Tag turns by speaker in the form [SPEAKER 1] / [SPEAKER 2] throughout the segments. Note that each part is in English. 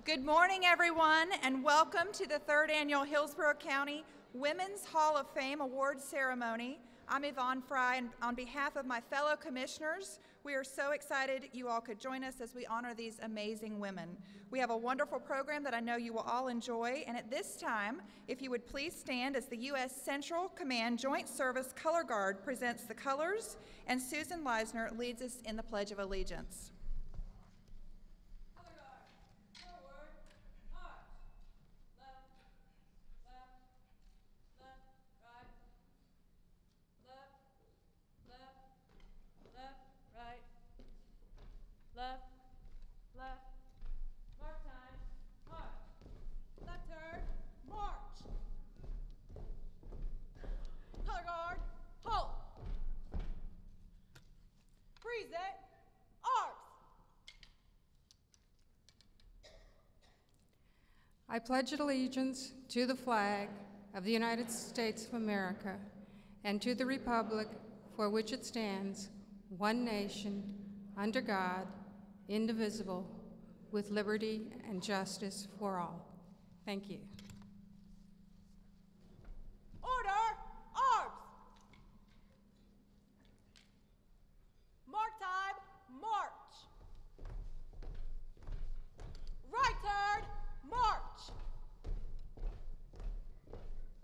[SPEAKER 1] Good morning, everyone, and welcome to the third annual Hillsborough County Women's Hall of Fame Awards Ceremony. I'm Yvonne Fry, and on behalf of my fellow commissioners, we are so excited you all could join us as we honor these amazing women. We have a wonderful program that I know you will all enjoy, and at this time, if you would please stand as the U.S. Central Command Joint Service Color Guard presents the colors, and Susan Leisner leads us in the Pledge of Allegiance.
[SPEAKER 2] Left, left, mark time, march. Left turn, march. Color guard, hold. Freeze it, arms.
[SPEAKER 3] I pledge allegiance to the flag of the United States of America and to the republic for which it stands, one nation, under God, indivisible, with liberty and justice for all. Thank you.
[SPEAKER 2] Order, arms. Mark time, march. Right turn, march.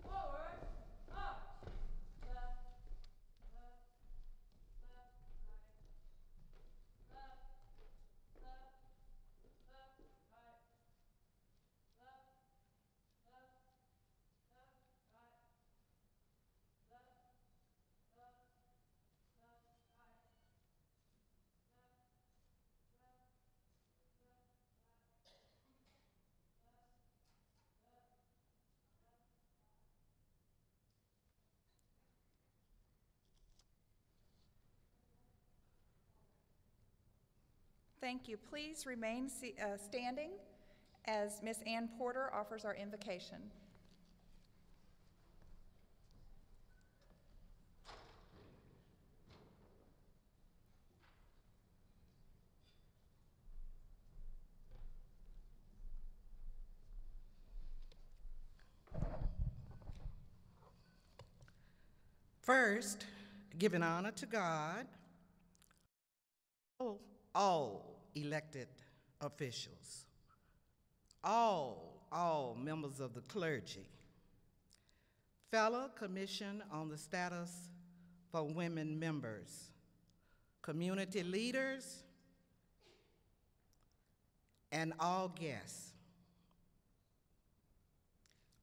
[SPEAKER 2] Forward, up. Left, left, left, right. Left, left, left, right. Left, left, left, right. Left, left, left, right.
[SPEAKER 1] Thank you. Please remain standing as Miss Ann Porter offers our invocation.
[SPEAKER 4] First, giving honor to God, all elected officials, all members of the clergy, fellow Commission on the Status for Women members, community leaders, and all guests,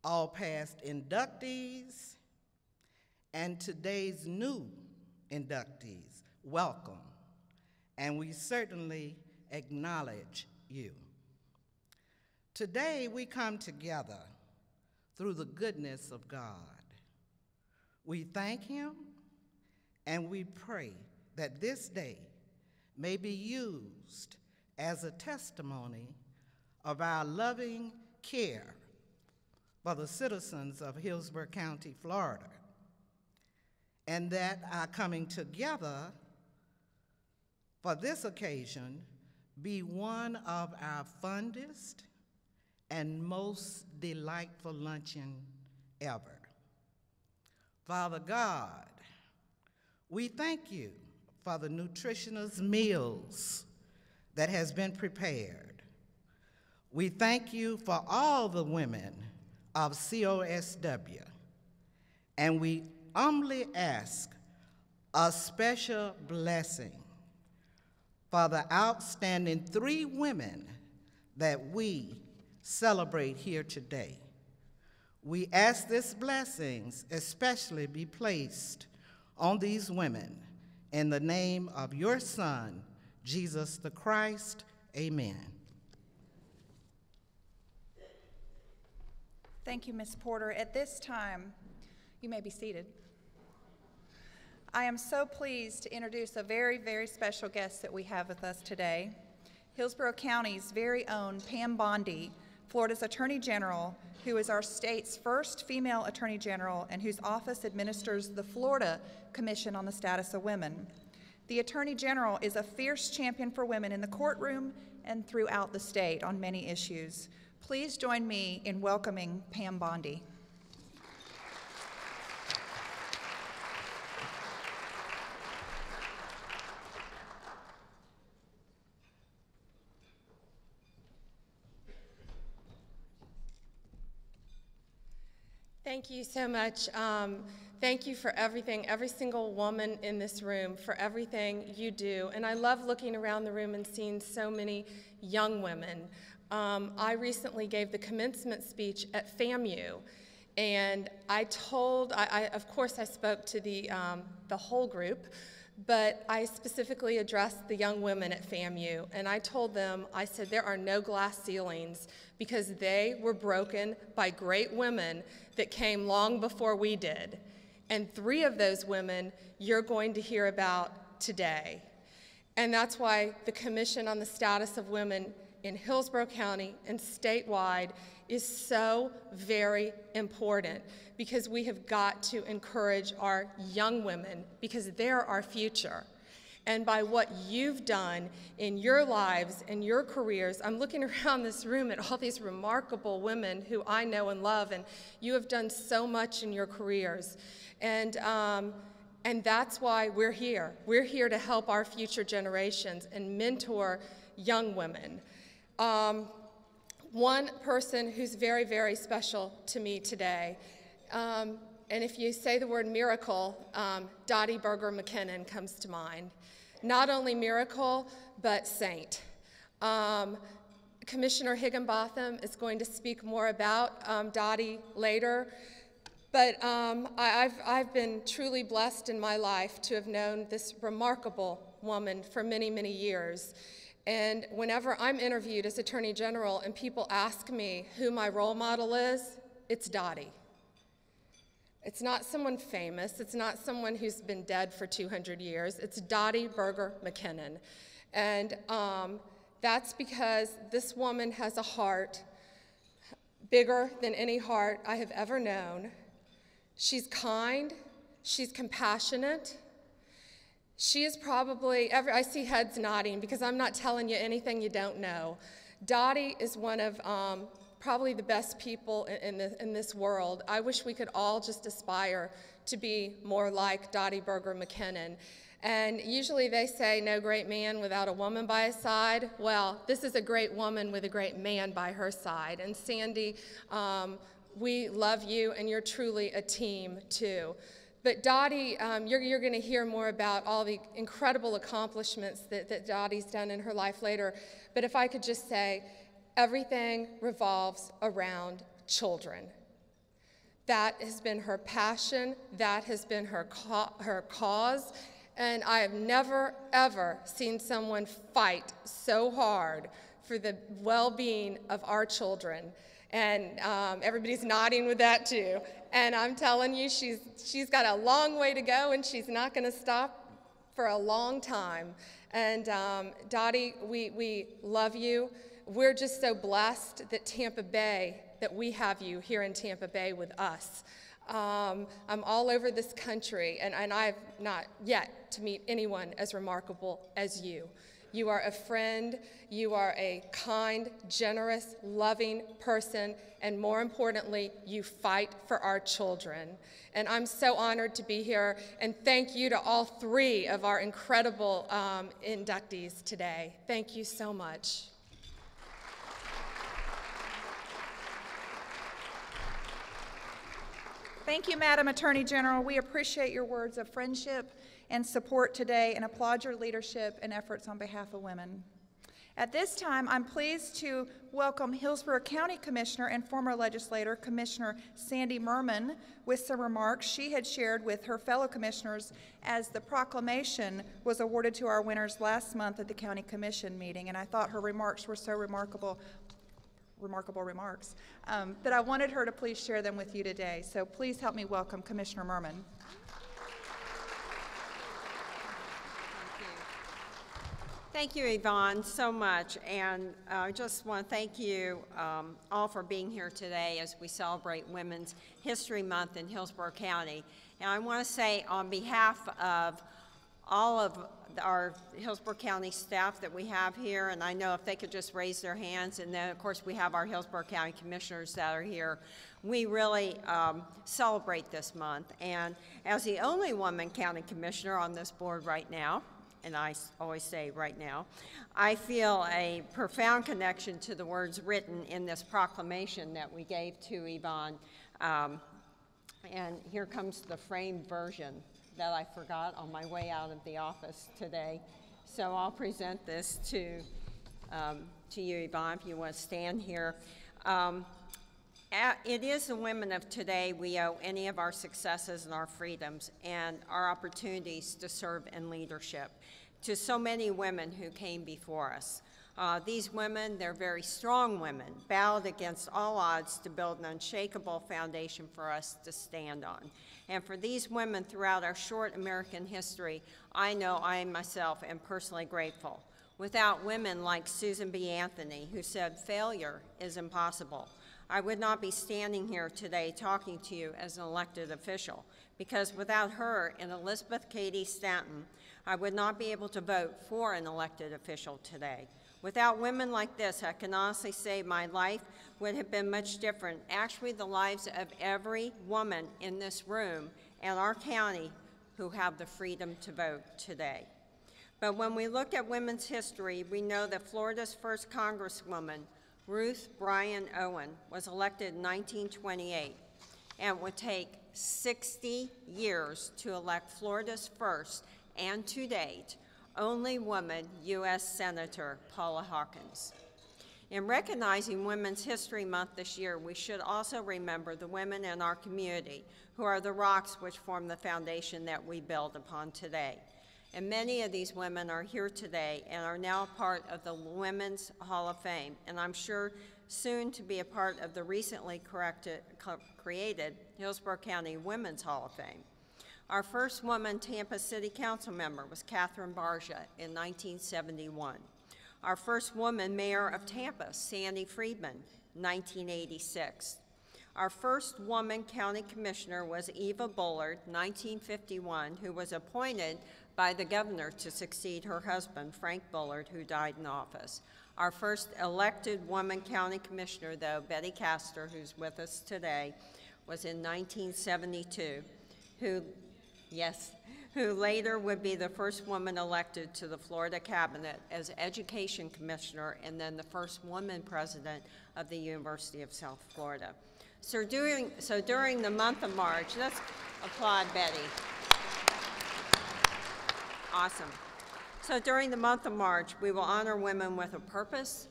[SPEAKER 4] all past inductees, and today's new inductees, welcome, and we certainly acknowledge you. Today we come together through the goodness of God. We thank Him and we pray that this day may be used as a testimony of our loving care for the citizens of Hillsborough County, Florida, and that our coming together for this occasion be one of our fondest and most delightful luncheon ever. Father God, we thank you for the nutritious meals that has been prepared. We thank you for all the women of COSW, and we humbly ask a special blessing for the outstanding 3 women that we celebrate here today. We ask these blessings especially be placed on these women in the name of your Son, Jesus the Christ. Amen.
[SPEAKER 1] Thank you, Ms. Porter. At this time, you may be seated. I am so pleased to introduce a very, very special guest that we have with us today. Hillsborough County's very own Pam Bondi, Florida's Attorney General, who is our state's first female Attorney General and whose office administers the Florida Commission on the Status of Women. The Attorney General is a fierce champion for women in the courtroom and throughout the state on many issues. Please join me in welcoming Pam Bondi.
[SPEAKER 5] Thank you so much. Thank you for everything, every single woman in this room, for everything you do. And I love looking around the room and seeing so many young women. I recently gave the commencement speech at FAMU, and of course I spoke to the whole group, but I specifically addressed the young women at FAMU, and I told them, I said, there are no glass ceilings, because they were broken by great women that came long before we did. And 3 of those women you're going to hear about today. And that's why the Commission on the Status of Women in Hillsborough County and statewide is so very important, because we have got to encourage our young women, because they're our future. And by what you've done in your lives and your careers, I'm looking around this room at all these remarkable women who I know and love, and you have done so much in your careers. And that's why we're here. We're here to help our future generations and mentor young women. One person who's very, very special to me today, and if you say the word miracle, Dottie Berger McKinnon comes to mind. Not only miracle, but saint. Commissioner Higginbotham is going to speak more about Dottie later, but I've been truly blessed in my life to have known this remarkable woman for many, many years. And whenever I'm interviewed as Attorney General and people ask me who my role model is, it's Dottie. It's not someone famous. It's not someone who's been dead for 200 years. It's Dottie Berger McKinnon. And that's because this woman has a heart bigger than any heart I have ever known. She's kind. She's compassionate. She is probably, I see heads nodding because I'm not telling you anything you don't know. Dottie is one of probably the best people in this world. I wish we could all just aspire to be more like Dottie Berger McKinnon. And usually they say no great man without a woman by his side. Well, this is a great woman with a great man by her side. And Sandy, we love you, and you're truly a team too. But Dottie, you're going to hear more about all the incredible accomplishments that Dottie's done in her life later. But if I could just say, everything revolves around children. That has been her passion. That has been her cause. And I have never, ever seen someone fight so hard for the well-being of our children. And everybody's nodding with that too. And I'm telling you, she's got a long way to go, and she's not going to stop for a long time. And Dottie, we love you. We're just so blessed that we have you here in Tampa Bay with us. I'm all over this country, and I've not yet to meet anyone as remarkable as you. You are a friend, you are a kind, generous, loving person, and more importantly, you fight for our children. And I'm so honored to be here, and thank you to all 3 of our incredible inductees today. Thank you so much.
[SPEAKER 1] Thank you, Madam Attorney General. We appreciate your words of friendship and support today and applaud your leadership and efforts on behalf of women. At this time, I'm pleased to welcome Hillsborough County Commissioner and former legislator, Commissioner Sandy Merman, with some remarks she had shared with her fellow commissioners as the proclamation was awarded to our winners last month at the County Commission meeting, and I thought her remarks were so remarkable remarks, that I wanted her to please share them with you today. So please help me welcome Commissioner Merman.
[SPEAKER 6] Thank you, Yvonne, so much. And I just want to thank you all for being here today as we celebrate Women's History Month in Hillsborough County. And I want to say on behalf of all of our Hillsborough County staff that we have here, and I know if they could just raise their hands, and then of course we have our Hillsborough County commissioners that are here. We really celebrate this month, and as the only woman county commissioner on this board right now, and I always say right now, I feel a profound connection to the words written in this proclamation that we gave to Yvonne. And here comes the framed version that I forgot on my way out of the office today. So I'll present this to you, Yvonne, if you want to stand here. It is the women of today we owe any of our successes and our freedoms and our opportunities to serve in leadership to so many women who came before us. These women, they're very strong women, battled against all odds to build an unshakable foundation for us to stand on. And for these women throughout our short American history, I know I myself am personally grateful. Without women like Susan B. Anthony, who said failure is impossible, I would not be standing here today talking to you as an elected official, because without her and Elizabeth Cady Stanton, I would not be able to vote for an elected official today. Without women like this, I can honestly say my life would have been much different. Actually, the lives of every woman in this room and our county who have the freedom to vote today. But when we look at women's history, we know that Florida's first Congresswoman, Ruth Bryan Owen, was elected in 1928, and it would take 60 years to elect Florida's first, and to date, only woman U.S. Senator Paula Hawkins. In recognizing Women's History Month this year, we should also remember the women in our community who are the rocks which form the foundation that we build upon today. And many of these women are here today and are now part of the Women's Hall of Fame, and I'm sure soon to be a part of the recently created Hillsborough County Women's Hall of Fame. Our first woman Tampa City Council member was Catherine Barja in 1971. Our first woman mayor of Tampa, Sandy Friedman, 1986. Our first woman county commissioner was Eva Bullard, 1951, who was appointed by the governor to succeed her husband, Frank Bullard, who died in office. Our first elected woman county commissioner, though, Betty Castor, who's with us today, was in 1972, who later would be the first woman elected to the Florida cabinet as education commissioner and then the first woman president of the University of South Florida. So during the month of March, let's applaud Betty. Awesome. So during the month of March, we will honor women with a purpose,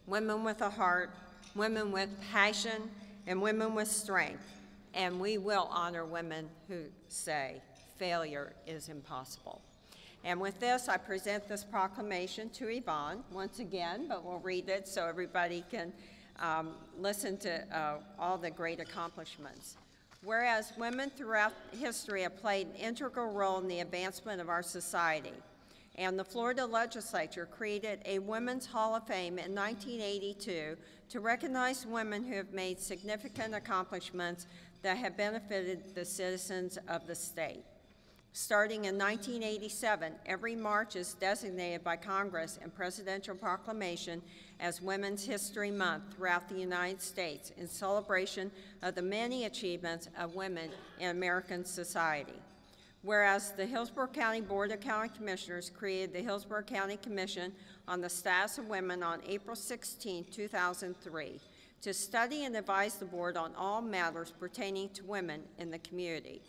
[SPEAKER 6] women with a heart, women with passion, and women with strength. And we will honor women who say, failure is impossible. And with this, I present this proclamation to Yvonne once again, but we'll read it so everybody can listen to all the great accomplishments. Whereas women throughout history have played an integral role in the advancement of our society, and the Florida legislature created a Women's Hall of Fame in 1982 to recognize women who have made significant accomplishments that have benefited the citizens of the state. Starting in 1987, every March is designated by Congress and presidential proclamation as Women's History Month throughout the United States in celebration of the many achievements of women in American society. Whereas the Hillsborough County Board of County Commissioners created the Hillsborough County Commission on the Status of Women on April 16, 2003, to study and advise the board on all matters pertaining to women in the community.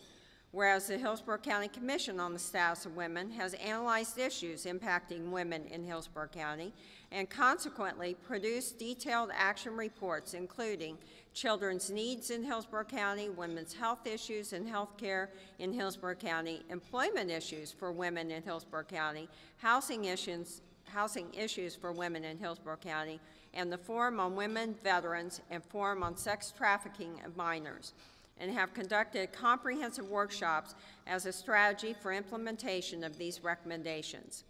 [SPEAKER 6] Whereas the Hillsborough County Commission on the Status of Women has analyzed issues impacting women in Hillsborough County and consequently produced detailed action reports including children's needs in Hillsborough County, women's health issues and health care in Hillsborough County, employment issues for women in Hillsborough County, housing issues for women in Hillsborough County, and the Forum on Women Veterans and Forum on Sex Trafficking of Minors, and have conducted comprehensive workshops as a strategy for implementation of these recommendations.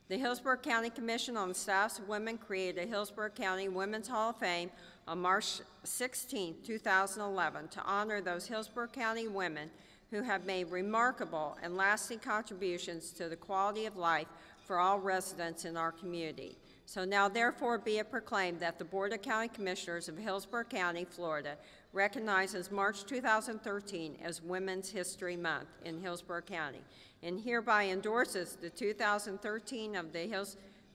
[SPEAKER 6] The Hillsborough County Commission on the Status of Women created a Hillsborough County Women's Hall of Fame on March 16, 2011 to honor those Hillsborough County women who have made remarkable and lasting contributions to the quality of life for all residents in our community. So now therefore be it proclaimed that the Board of County Commissioners of Hillsborough County, Florida, recognizes March 2013 as Women's History Month in Hillsborough County, and hereby endorses the 2013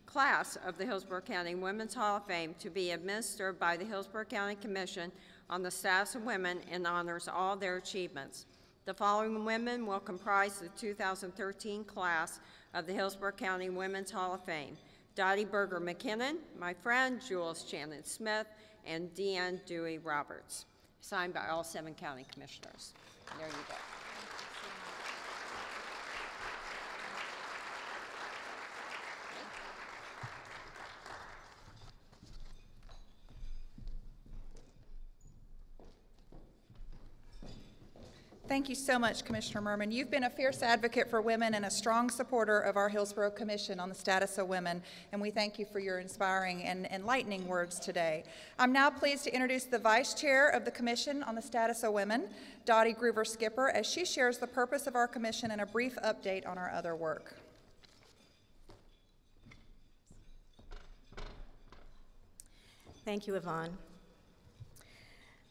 [SPEAKER 6] class of the Hillsborough County Women's Hall of Fame to be administered by the Hillsborough County Commission on the Status of Women and honors all their achievements. The following women will comprise the 2013 class of the Hillsborough County Women's Hall of Fame: Dottie Berger McKinnon, my friend, Jules Shannon Smith, and Deanne Dewey Roberts. Signed by all 7 county commissioners. There you go.
[SPEAKER 1] Thank you so much, Commissioner Merman. You've been a fierce advocate for women and a strong supporter of our Hillsborough Commission on the Status of Women, and we thank you for your inspiring and enlightening words today. I'm now pleased to introduce the Vice Chair of the Commission on the Status of Women, Dottie Groover-Skipper, as she shares the purpose of our commission and a brief update on our other work.
[SPEAKER 7] Thank you, Yvonne.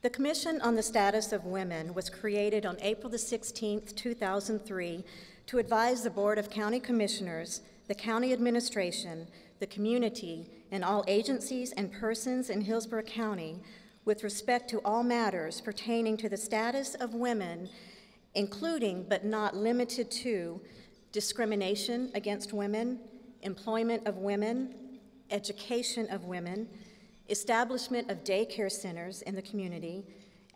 [SPEAKER 7] The Commission on the Status of Women was created on April the 16th, 2003, to advise the Board of County Commissioners, the county administration, the community, and all agencies and persons in Hillsborough County with respect to all matters pertaining to the status of women, including but not limited to discrimination against women, employment of women, education of women, establishment of daycare centers in the community,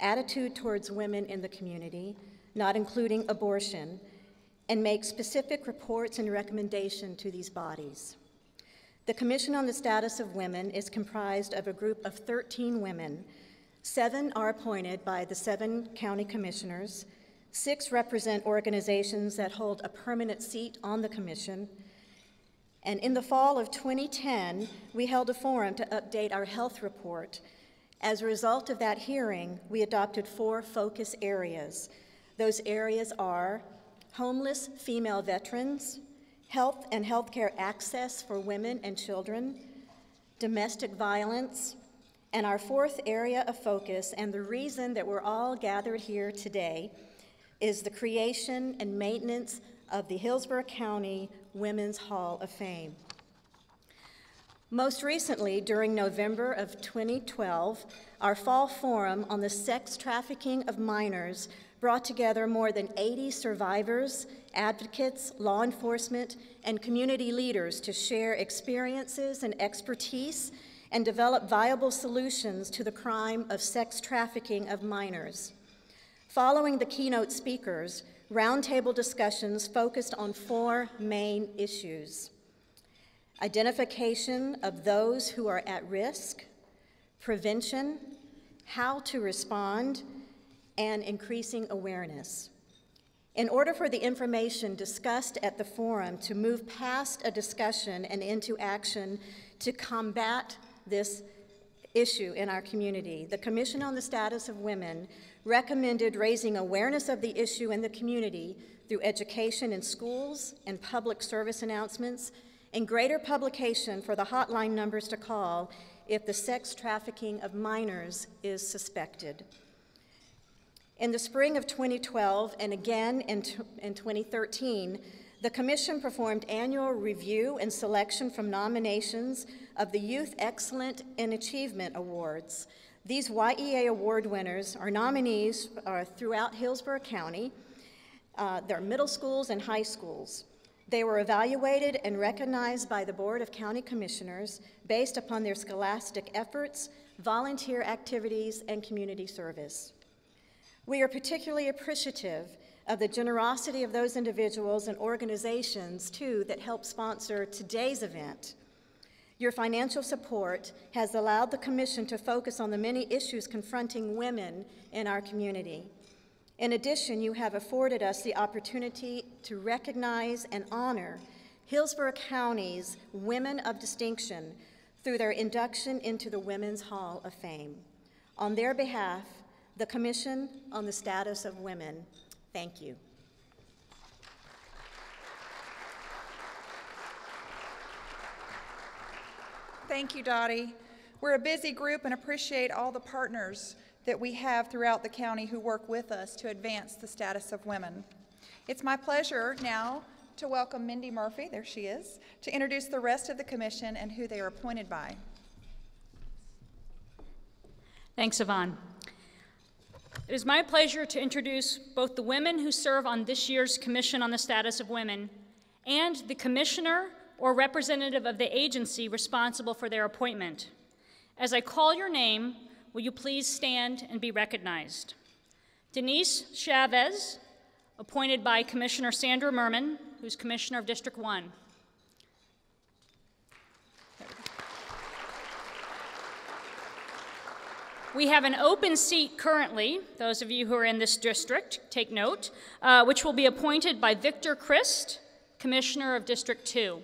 [SPEAKER 7] attitude towards women in the community, not including abortion, and make specific reports and recommendations to these bodies. The Commission on the Status of Women is comprised of a group of 13 women. 7 are appointed by the 7 county commissioners, 6 represent organizations that hold a permanent seat on the commission, and in the fall of 2010, we held a forum to update our health report. As a result of that hearing, we adopted 4 focus areas. Those areas are homeless female veterans, health and healthcare access for women and children, domestic violence, and our 4th area of focus, and the reason that we're all gathered here today, is the creation and maintenance of the Hillsborough County Women's Hall of Fame. Most recently, during November of 2012, our fall forum on the sex trafficking of minors brought together more than 80 survivors, advocates, law enforcement, and community leaders to share experiences and expertise and develop viable solutions to the crime of sex trafficking of minors. Following the keynote speakers, roundtable discussions focused on 4 main issues: identification of those who are at risk, prevention, how to respond, and increasing awareness. In order for the information discussed at the forum to move past a discussion and into action to combat this issue in our community, the Commission on the Status of Women recommended raising awareness of the issue in the community through education in schools and public service announcements, and greater publication for the hotline numbers to call if the sex trafficking of minors is suspected. In the spring of 2012 and again in 2013, the Commission performed annual review and selection from nominations of the Youth Excellent in Achievement Awards. These YEA award winners are nominees throughout Hillsborough County. They're middle schools and high schools. They were evaluated and recognized by the Board of County Commissioners based upon their scholastic efforts, volunteer activities, and community service. We are particularly appreciative of the generosity of those individuals and organizations, too, that help sponsor today's event. Your financial support has allowed the Commission to focus on the many issues confronting women in our community. In addition, you have afforded us the opportunity to recognize and honor Hillsborough County's Women of Distinction through their induction into the Women's Hall of Fame. On their behalf, the Commission on the Status of Women Thank you.
[SPEAKER 1] Thank you, Dottie. We're a busy group and appreciate all the partners that we have throughout the county who work with us to advance the status of women. It's my pleasure now to welcome Mindy Murphy, there she is, to introduce the rest of the commission and who they are appointed by.
[SPEAKER 8] Thanks, Yvonne. It is my pleasure to introduce both the women who serve on this year's Commission on the Status of Women and the commissioner or representative of the agency responsible for their appointment. As I call your name, will you please stand and be recognized? Denise Chavez, appointed by Commissioner Sandra Merman, who's Commissioner of District 1. We have an open seat currently, those of you who are in this district, take note, which will be appointed by Victor Christ, Commissioner of District 2.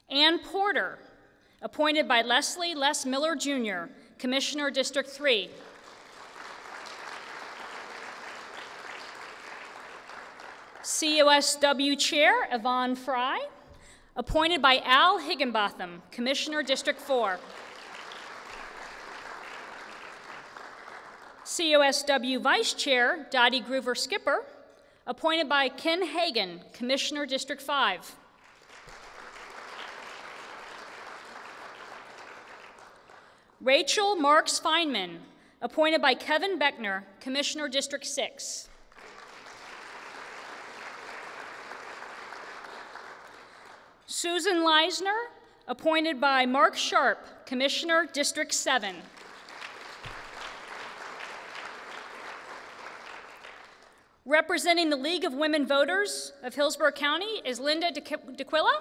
[SPEAKER 8] Ann Porter, appointed by Leslie Les Miller Jr., Commissioner, District 3. COSW Chair Yvonne Fry, appointed by Al Higginbotham, Commissioner, District 4. COSW Vice Chair Dottie Groover Skipper, appointed by Ken Hagan, Commissioner, District 5. Rachel Marks Feynman, appointed by Kevin Beckner, Commissioner, District 6. Susan Leisner, appointed by Mark Sharp, Commissioner, District 7. Representing the League of Women Voters of Hillsborough County is Linda DeQuilla.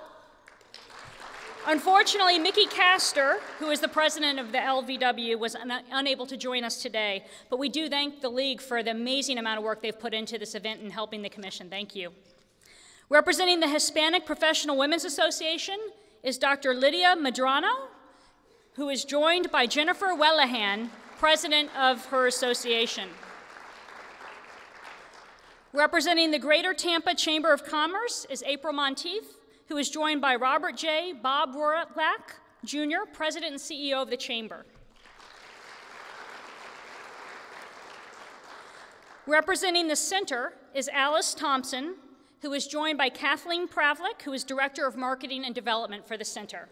[SPEAKER 8] Unfortunately, Mickey Castor, who is the president of the LVW, was unable to join us today, but we do thank the League for the amazing amount of work they've put into this event and helping the commission. Thank you. Representing the Hispanic Professional Women's Association is Dr. Lydia Medrano, who is joined by Jennifer Wellahan, president of her association. Representing the Greater Tampa Chamber of Commerce is April Monteith, who is joined by Robert J. Bob Rorlack, Jr., President and CEO of the Chamber. Representing the Center is Alice Thompson, who is joined by Kathleen Pravlik, who is Director of Marketing and Development for the Center.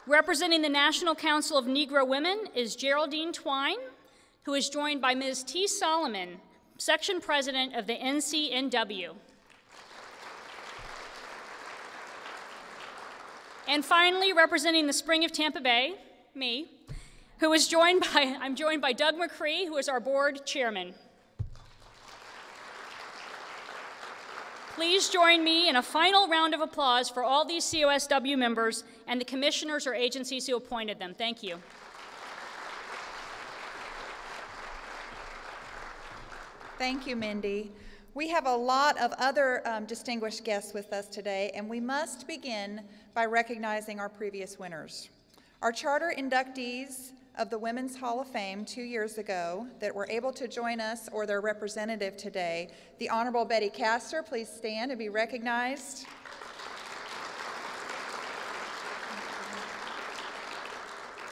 [SPEAKER 8] Representing the National Council of Negro Women is Geraldine Twine, who is joined by Ms. T. Solomon, Section President of the NCNW. And finally, representing the Spring of Tampa Bay, me, I'm joined by Doug McCree, who is our board chairman. Please join me in a final round of applause for all these COSW members and the commissioners or agencies who appointed them. Thank you.
[SPEAKER 1] Thank you, Mindy. We have a lot of other distinguished guests with us today, and we must begin by recognizing our previous winners. Our charter inductees of the Women's Hall of Fame 2 years ago that were able to join us, or their representative today, the Honorable Betty Castor. Please stand and be recognized.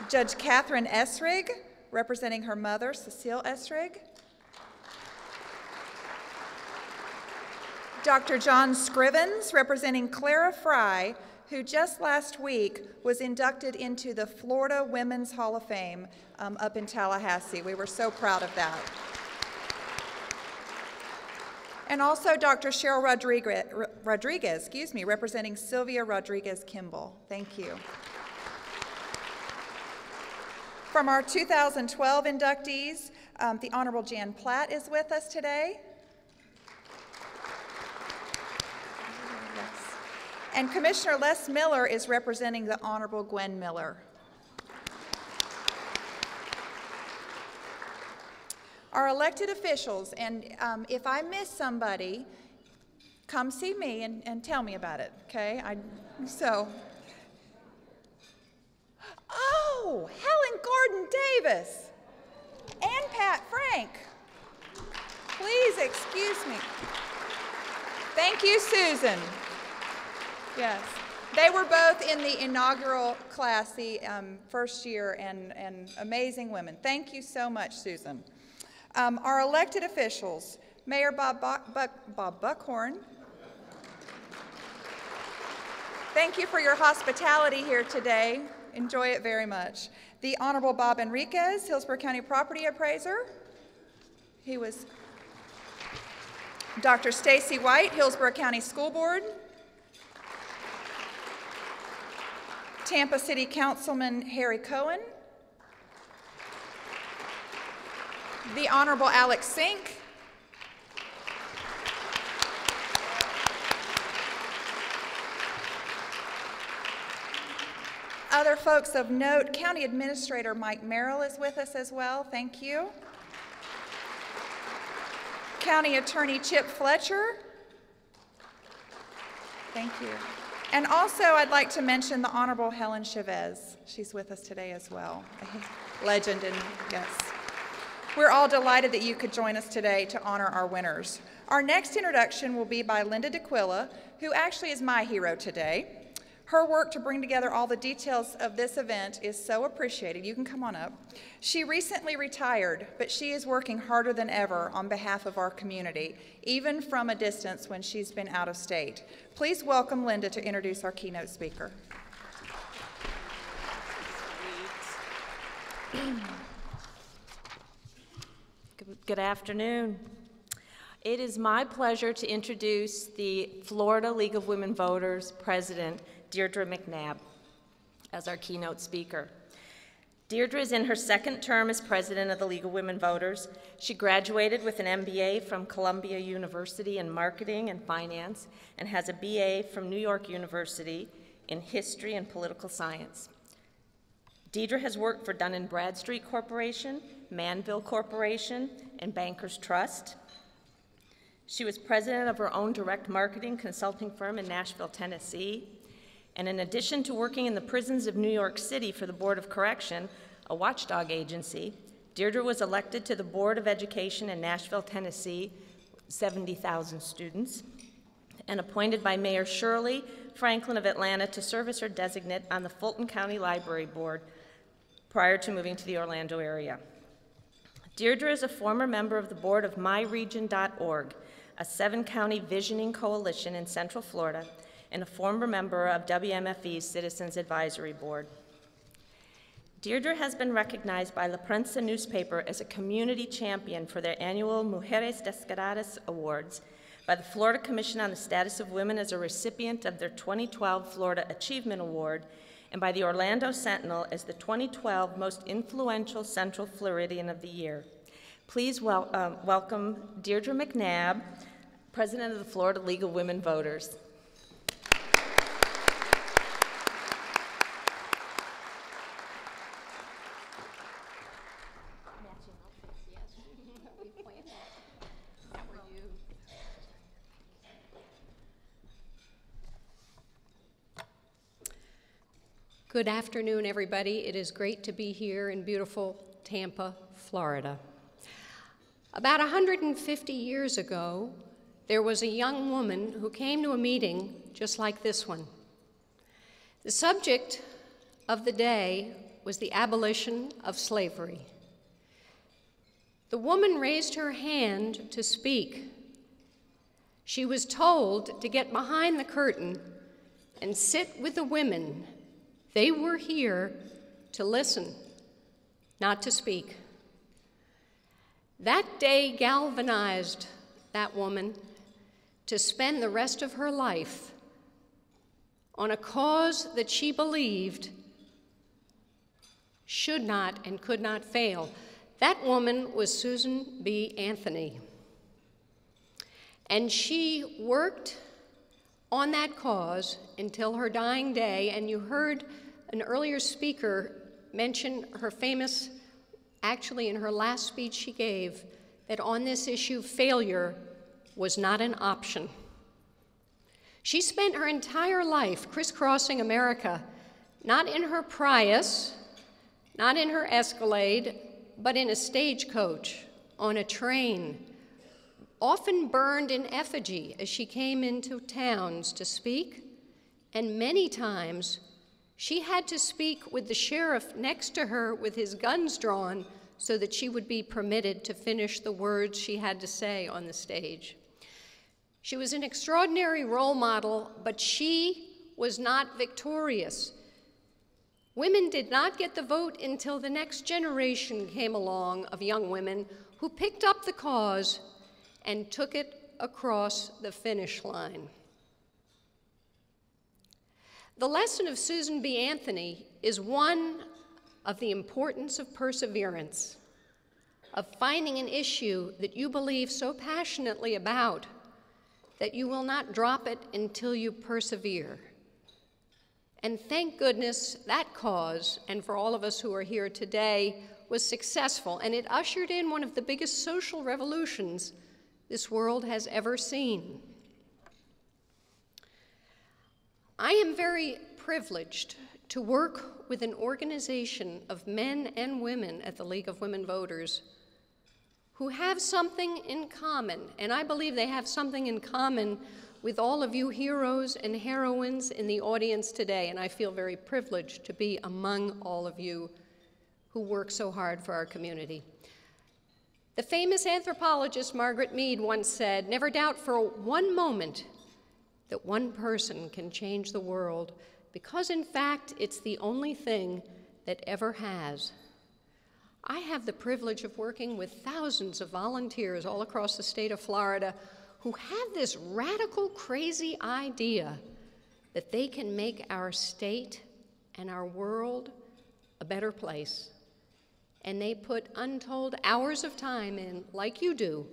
[SPEAKER 1] Judge Catherine Essrig, representing her mother, Cecile Essrig. Dr. John Scrivens, representing Clara Fry, who just last week was inducted into the Florida Women's Hall of Fame up in Tallahassee. We were so proud of that. And also Dr. Cheryl Rodriguez, representing Sylvia Rodriguez Kimball. Thank you. From our 2012 inductees, the Honorable Jan Platt is with us today. And Commissioner Les Miller is representing the Honorable Gwen Miller. Our elected officials, and if I miss somebody, come see me and tell me about it, okay? Oh, Helen Gordon Davis. Frank. Please excuse me. Thank you, Susan. Yes. They were both in the inaugural class, the first year, and amazing women. Thank you so much, Susan. Our elected officials, Mayor Bob Buckhorn. Thank you for your hospitality here today. Enjoy it very much. The Honorable Bob Enriquez, Hillsborough County Property Appraiser. He was Dr. Stacy White, Hillsborough County School Board. Tampa City Councilman Harry Cohen. The Honorable Alex Sink. Other folks of note, County Administrator Mike Merrill is with us as well. Thank you. County Attorney Chip Fletcher. Thank you. And also, I'd like to mention the Honorable Helen Chavez. She's with us today as well. A legend, and yes. We're all delighted that you could join us today to honor our winners. Our next introduction will be by Linda DeQuilla, who actually is my hero today. Her work to bring together all the details of this event is so appreciated. You can come on up. She recently retired, but she is working harder than ever on behalf of our community, even from a distance when she's been out of state. Please welcome Linda to introduce our keynote speaker.
[SPEAKER 9] Good afternoon. It is my pleasure to introduce the Florida League of Women Voters President, Deirdre McNabb, as our keynote speaker. Deirdre is in her second term as president of the League of Women Voters. She graduated with an MBA from Columbia University in marketing and finance and has a BA from New York University in history and political science. Deirdre has worked for Dun & Bradstreet Corporation, Manville Corporation, and Bankers Trust. She was president of her own direct marketing consulting firm in Nashville, Tennessee. And in addition to working in the prisons of New York City for the Board of Correction, a watchdog agency, Deirdre was elected to the Board of Education in Nashville, Tennessee, 70,000 students, and appointed by Mayor Shirley Franklin of Atlanta to serve as her designate on the Fulton County Library Board prior to moving to the Orlando area. Deirdre is a former member of the board of myregion.org, a 7-county visioning coalition in Central Florida, and a former member of WMFE's Citizens Advisory Board. Deirdre has been recognized by La Prensa newspaper as a community champion for their annual Mujeres Descaradas Awards, by the Florida Commission on the Status of Women as a recipient of their 2012 Florida Achievement Award, and by the Orlando Sentinel as the 2012 Most Influential Central Floridian of the Year. Please welcome Deirdre McNabb, President of the Florida League of Women Voters.
[SPEAKER 10] Good afternoon, everybody. It is great to be here in beautiful Tampa, Florida. About 150 years ago, there was a young woman who came to a meeting just like this one. The subject of the day was the abolition of slavery. The woman raised her hand to speak. She was told to get behind the curtain and sit with the women. They were here to listen, not to speak. That day galvanized that woman to spend the rest of her life on a cause that she believed should not and could not fail. That woman was Susan B. Anthony. And she worked on that cause until her dying day, and you heard an earlier speaker mention her famous, actually in her last speech she gave, that on this issue, failure was not an option. She spent her entire life crisscrossing America, not in her Prius, not in her Escalade, but in a stagecoach, on a train, often burned in effigy as she came into towns to speak, and many times she had to speak with the sheriff next to her with his guns drawn so that she would be permitted to finish the words she had to say on the stage. She was an extraordinary role model, but she was not victorious. Women did not get the vote until the next generation came along of young women who picked up the cause and took it across the finish line. The lesson of Susan B. Anthony is one of the importance of perseverance, of finding an issue that you believe so passionately about that you will not drop it until you persevere. And thank goodness that cause, and for all of us who are here today, was successful, and it ushered in one of the biggest social revolutions this world has ever seen. I am very privileged to work with an organization of men and women at the League of Women Voters who have something in common, and I believe they have something in common with all of you heroes and heroines in the audience today, and I feel very privileged to be among all of you who work so hard for our community. The famous anthropologist Margaret Mead once said, "Never doubt for one moment that one person can change the world, because in fact it's the only thing that ever has." I have the privilege of working with thousands of volunteers all across the state of Florida who have this radical, crazy idea that they can make our state and our world a better place. And they put untold hours of time in, like you do,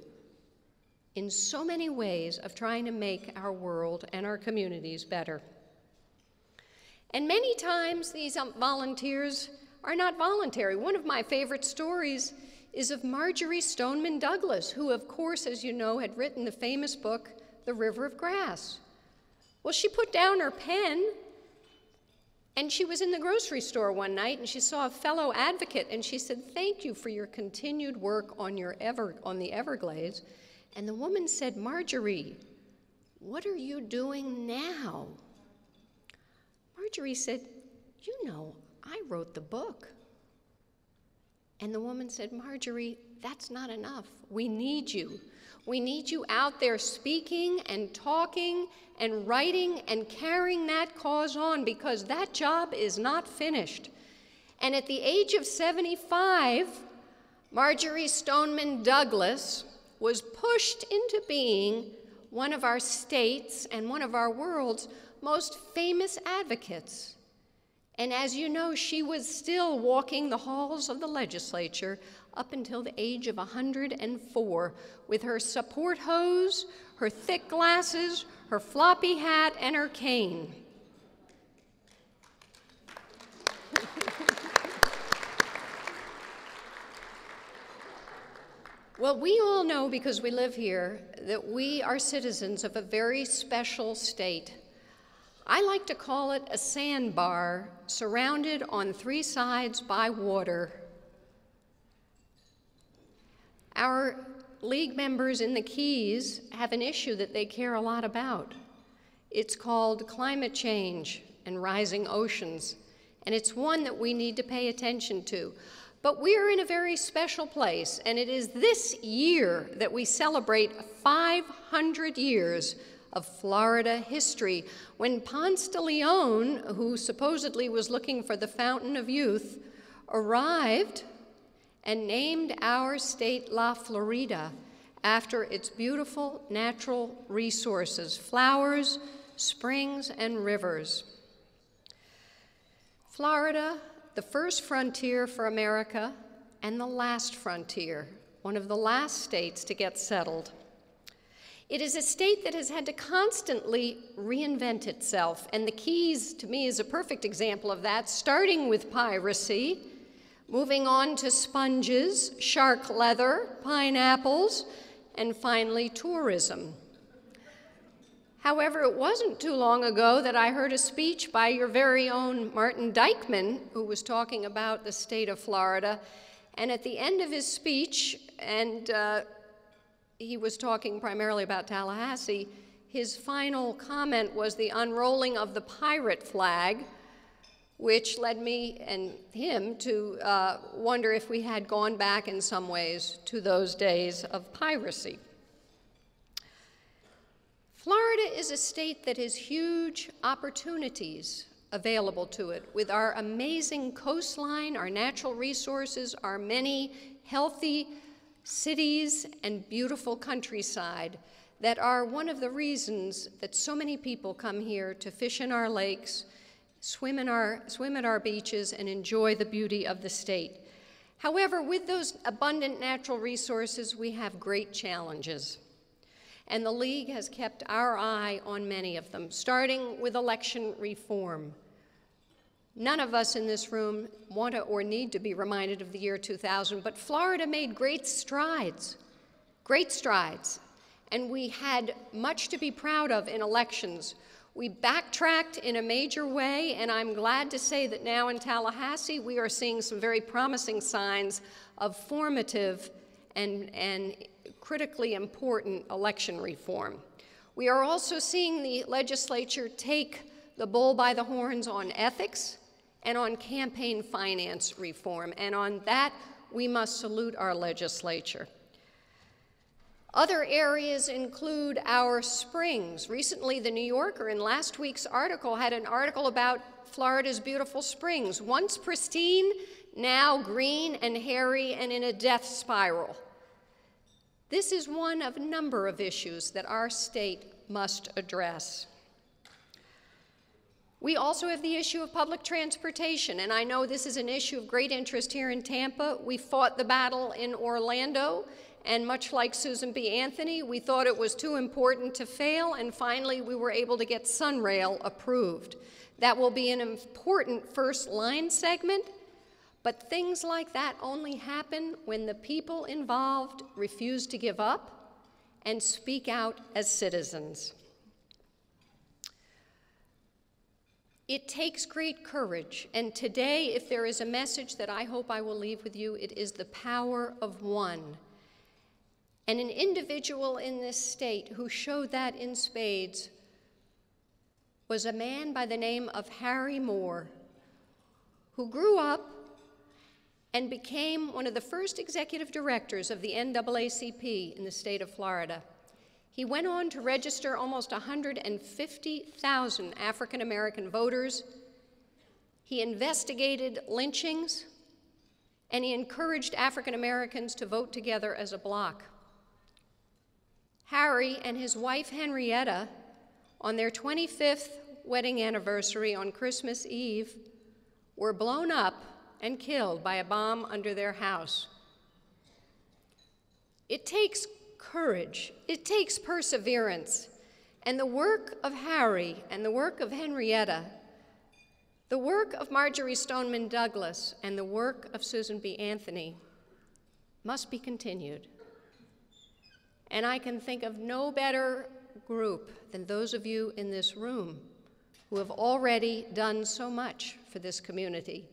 [SPEAKER 10] in so many ways of trying to make our world and our communities better. And many times these volunteers are not voluntary. One of my favorite stories is of Marjorie Stoneman Douglas, who, of course, as you know, had written the famous book, The River of Grass. Well, she put down her pen, and she was in the grocery store one night, and she saw a fellow advocate, and she said, "Thank you for your continued work on the Everglades." And the woman said, "Marjorie, what are you doing now?" Marjorie said, "You know, I wrote the book." And the woman said, "Marjorie, that's not enough. We need you. We need you out there speaking and talking and writing and carrying that cause on, because that job is not finished." And at the age of 75, Marjorie Stoneman Douglas was pushed into being one of our state's and one of our world's most famous advocates. And as you know, she was still walking the halls of the legislature up until the age of 104 with her support hose, her thick glasses, her floppy hat, and her cane. Well, we all know, because we live here, that we are citizens of a very special state. I like to call it a sandbar surrounded on three sides by water. Our league members in the Keys have an issue that they care a lot about. It's called climate change and rising oceans, and it's one that we need to pay attention to. But we're in a very special place, and it is this year that we celebrate 500 years of Florida history, when Ponce de Leon, who supposedly was looking for the fountain of youth, arrived and named our state La Florida after its beautiful natural resources, flowers, springs, and rivers. Florida, the first frontier for America and the last frontier, one of the last states to get settled. It is a state that has had to constantly reinvent itself, and the Keys, to me, is a perfect example of that, starting with piracy, moving on to sponges, shark leather, pineapples, and finally tourism. However, it wasn't too long ago that I heard a speech by your very own Martin Dykman, who was talking about the state of Florida, And at the end of his speech, and he was talking primarily about Tallahassee, his final comment was the unrolling of the pirate flag, which led me and him to wonder if we had gone back in some ways to those days of piracy. Florida is a state that has huge opportunities available to it, with our amazing coastline, our natural resources, our many healthy cities and beautiful countryside that are one of the reasons that so many people come here to fish in our lakes, swim at our beaches, and enjoy the beauty of the state. However, with those abundant natural resources, we have great challenges. And the League has kept our eye on many of them, starting with election reform. None of us in this room want to or need to be reminded of the year 2000, but Florida made great strides, and we had much to be proud of in elections. We backtracked in a major way, and I'm glad to say that now in Tallahassee, we are seeing some very promising signs of formative and critically important election reform. We are also seeing the legislature take the bull by the horns on ethics and on campaign finance reform, and on that, we must salute our legislature. Other areas include our springs. Recently, the New Yorker, in last week's article, had an article about Florida's beautiful springs, once pristine, now green and hairy and in a death spiral. This is one of a number of issues that our state must address. We also have the issue of public transportation, and I know this is an issue of great interest here in Tampa. We fought the battle in Orlando, and much like Susan B. Anthony, we thought it was too important to fail, and finally we were able to get Sunrail approved. That will be an important first line segment, but things like that only happen when the people involved refuse to give up and speak out as citizens. It takes great courage, and today, if there is a message that I hope I will leave with you, it is the power of one. And an individual in this state who showed that in spades was a man by the name of Harry Moore, who grew up and became one of the first executive directors of the NAACP in the state of Florida. He went on to register almost 150,000 African American voters. He investigated lynchings, and he encouraged African Americans to vote together as a bloc. Harry and his wife Henrietta, on their 25th wedding anniversary on Christmas Eve, were blown up and killed by a bomb under their house. It takes courage, it takes perseverance, and the work of Harry and the work of Henrietta, the work of Marjorie Stoneman Douglas, and the work of Susan B. Anthony must be continued. And I can think of no better group than those of you in this room who have already done so much for this community.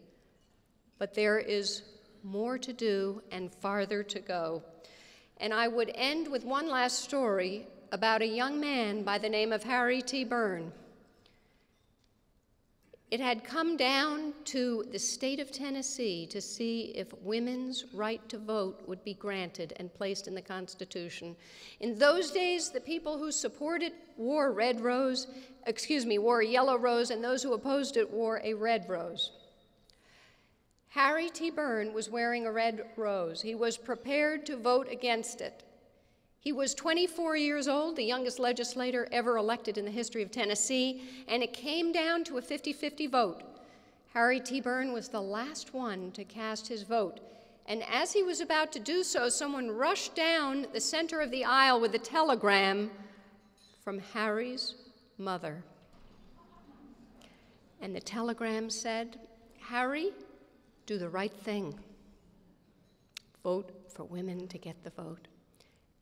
[SPEAKER 10] But there is more to do and farther to go. And I would end with one last story about a young man by the name of Harry T. Byrne. It had come down to the state of Tennessee to see if women's right to vote would be granted and placed in the Constitution. In those days, the people who supported wore a yellow rose, and those who opposed it wore a red rose. Harry T. Byrne was wearing a red rose. He was prepared to vote against it. He was 24 years old, the youngest legislator ever elected in the history of Tennessee, and it came down to a 50-50 vote. Harry T. Byrne was the last one to cast his vote, and as he was about to do so, someone rushed down the center of the aisle with a telegram from Harry's mother. And the telegram said, "Harry, do the right thing. Vote for women to get the vote."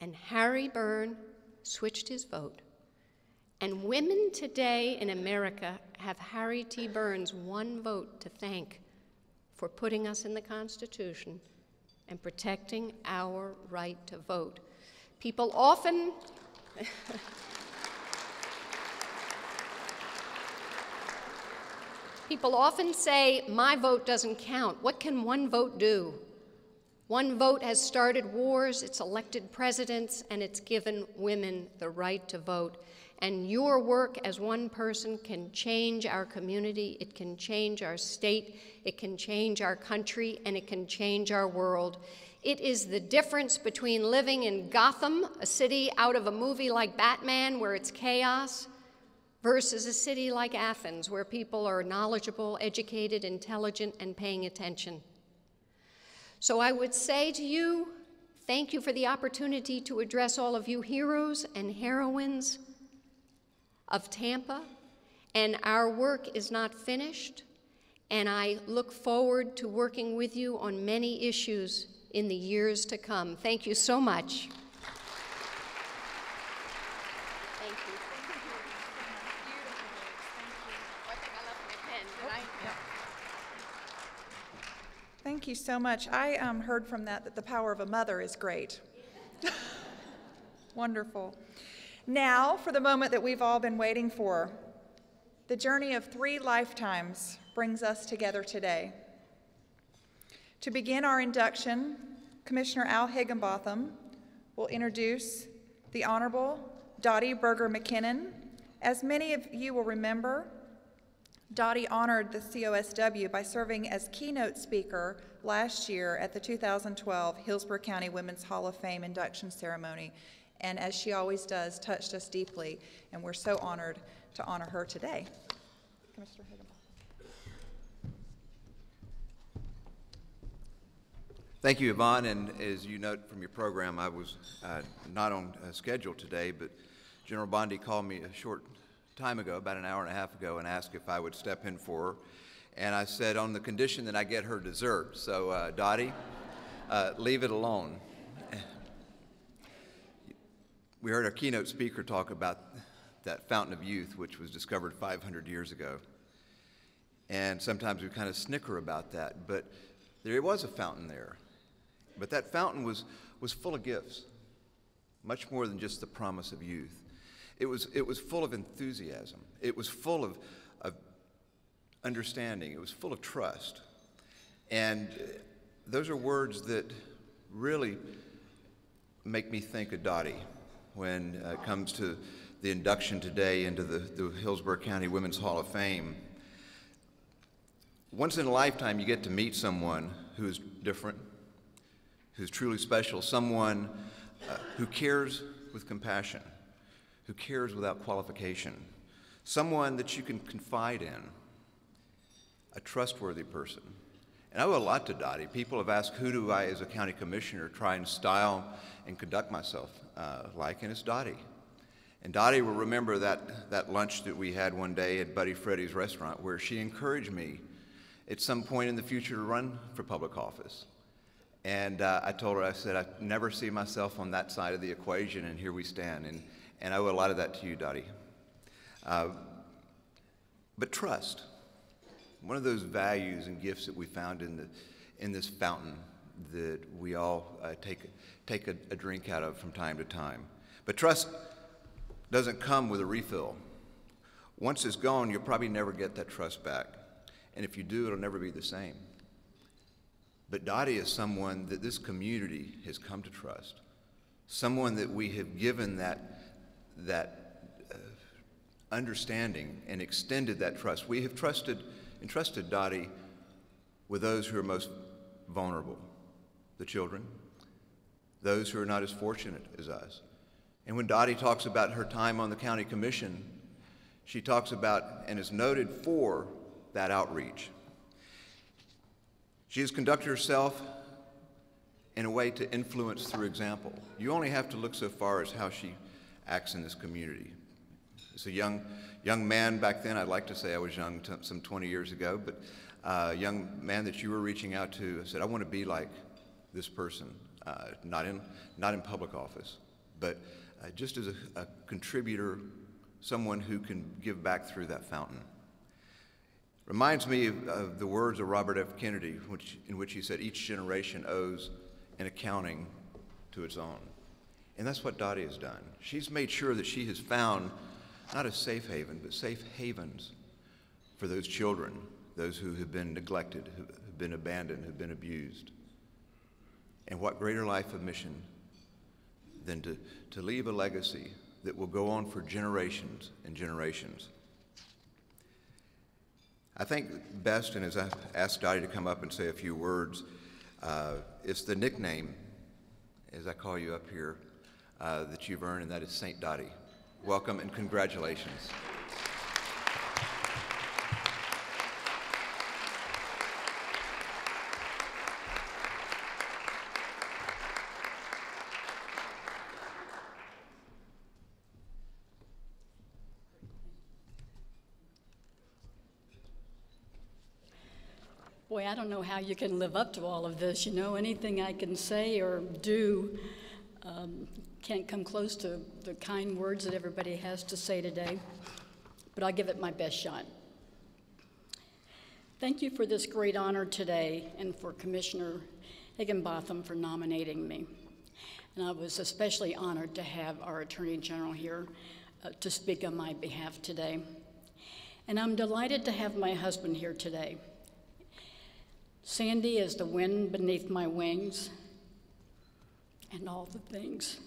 [SPEAKER 10] And Harry Byrne switched his vote. And women today in America have Harry T. Byrne's one vote to thank for putting us in the Constitution and protecting our right to vote. People often People often say, my vote doesn't count. What can one vote do? One vote has started wars, it's elected presidents, and it's given women the right to vote. And your work as one person can change our community, it can change our state, it can change our country, and it can change our world. It is the difference between living in Gotham, a city out of a movie like Batman where it's chaos, versus a city like Athens where people are knowledgeable, educated, intelligent, and paying attention. So I would say to you, thank you for the opportunity to address all of you heroes and heroines of Tampa, and our work is not finished, and I look forward to working with you on many issues in the years to come. Thank you so much. Thank you.
[SPEAKER 1] Thank you so much. I heard from that the power of a mother is great. Wonderful. Now, for the moment that we've all been waiting for. The journey of 3 lifetimes brings us together today. To begin our induction, Commissioner Al Higginbotham will introduce the Honorable Dottie Berger McKinnon. As many of you will remember, Dottie honored the COSW by serving as keynote speaker last year at the 2012 Hillsborough County Women's Hall of Fame induction ceremony, and as she always does, touched us deeply, and we're so honored to honor her today. Commissioner Higginbotham.
[SPEAKER 11] Thank you, Yvonne, and as you note from your program, I was not on schedule today, but General Bondi called me a short time ago, about an hour and a half ago, and asked if I would step in for her. And I said, on the condition that I get her dessert. So, Dottie, leave it alone. We heard our keynote speaker talk about that fountain of youth, which was discovered 500 years ago. And sometimes we kind of snicker about that, but there was a fountain there. But that fountain was full of gifts, much more than just the promise of youth. It was full of enthusiasm. It was full of understanding. It was full of trust. And those are words that really make me think of Dottie when it comes to the induction today into the Hillsborough County Women's Hall of Fame. Once in a lifetime, you get to meet someone who is different, who's truly special, someone who cares with compassion, who cares without qualification, someone that you can confide in, a trustworthy person. And I owe a lot to Dottie. People have asked, who do I, as a county commissioner, try and style and conduct myself like, and it's Dottie. And Dottie will remember that lunch that we had one day at Buddy Freddy's restaurant, where she encouraged me at some point in the future to run for public office. And I told her, I said, I never see myself on that side of the equation, and here we stand. And I owe a lot of that to you, Dottie. But trust, one of those values and gifts that we found in this fountain that we all take a drink out of from time to time. But trust doesn't come with a refill. Once it's gone, you'll probably never get that trust back. And if you do, it'll never be the same. But Dottie is someone that this community has come to trust, someone that we have given that understanding and extended that trust. We have entrusted Dottie with those who are most vulnerable, the children, those who are not as fortunate as us. And when Dottie talks about her time on the county commission, she talks about and is noted for that outreach. She has conducted herself in a way to influence through example. You only have to look so far as how she acts in this community. As a young man back then, I'd like to say I was young some 20 years ago, but a young man that you were reaching out to, I said, I want to be like this person, not in public office, but just as a contributor, someone who can give back through that fountain. Reminds me of the words of Robert F. Kennedy, in which he said, each generation owes and accounting to its own. And that's what Dottie has done. She's made sure that she has found not a safe haven, but safe havens for those children, those who have been neglected, who have been abandoned, who have been abused. And what greater life of mission than to leave a legacy that will go on for generations and generations. I think best, and as I asked Dottie to come up and say a few words, it's the nickname, as I call you up here, that you've earned, and that is Saint Dottie. Welcome and congratulations.
[SPEAKER 12] Boy, I don't know how you can live up to all of this. You know, anything I can say or do can't come close to the kind words that everybody has to say today, but I'll give it my best shot. Thank you for this great honor today and for Commissioner Higginbotham for nominating me. And I was especially honored to have our Attorney General here to speak on my behalf today. And I'm delighted to have my husband here today. Sandy is the wind beneath my wings, and all the things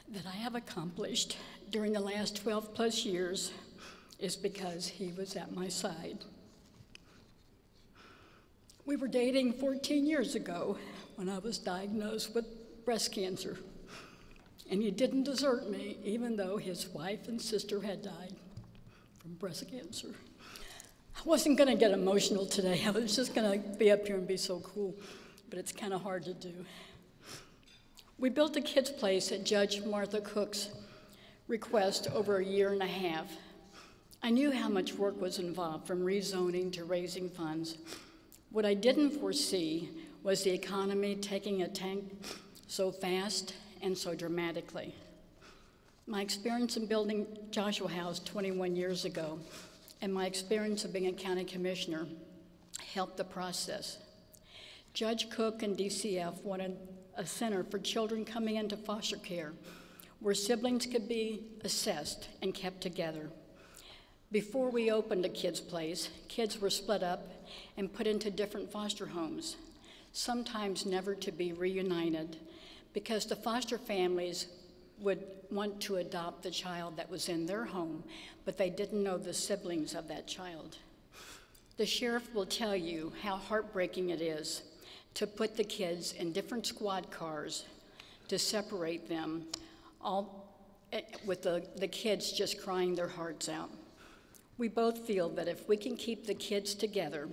[SPEAKER 12] that I have accomplished during the last 12 plus years is because he was at my side. We were dating 14 years ago when I was diagnosed with breast cancer, and he didn't desert me even though his wife and sister had died from breast cancer. I wasn't going to get emotional today. I was just going to be up here and be so cool, but it's kind of hard to do. We built a kids' place at Judge Martha Cook's request over a year and a half. I knew how much work was involved, from rezoning to raising funds. What I didn't foresee was the economy taking a tank so fast and so dramatically. My experience in building Joshua House 21 years ago and my experience of being a county commissioner helped the process. Judge Cook and DCF wanted a center for children coming into foster care where siblings could be assessed and kept together. Before we opened a kids' place, kids were split up and put into different foster homes, sometimes never to be reunited because the foster families would want to adopt the child that was in their home, but they didn't know the siblings of that child. The sheriff will tell you how heartbreaking it is to put the kids in different squad cars to separate them, all with the kids just crying their hearts out. We both feel that if we can keep the kids together,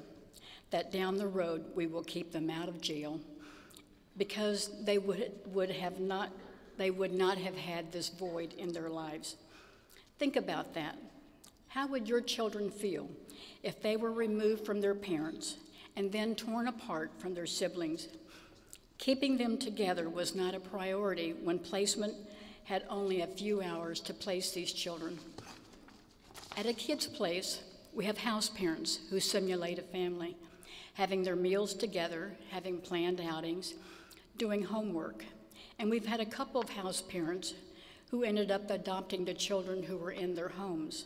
[SPEAKER 12] that down the road we will keep them out of jail because they would not have had this void in their lives. Think about that. How would your children feel if they were removed from their parents and then torn apart from their siblings? Keeping them together was not a priority when placement had only a few hours to place these children. At a kid's place, we have house parents who simulate a family, having their meals together, having planned outings, doing homework. And we've had a couple of house parents who ended up adopting the children who were in their homes.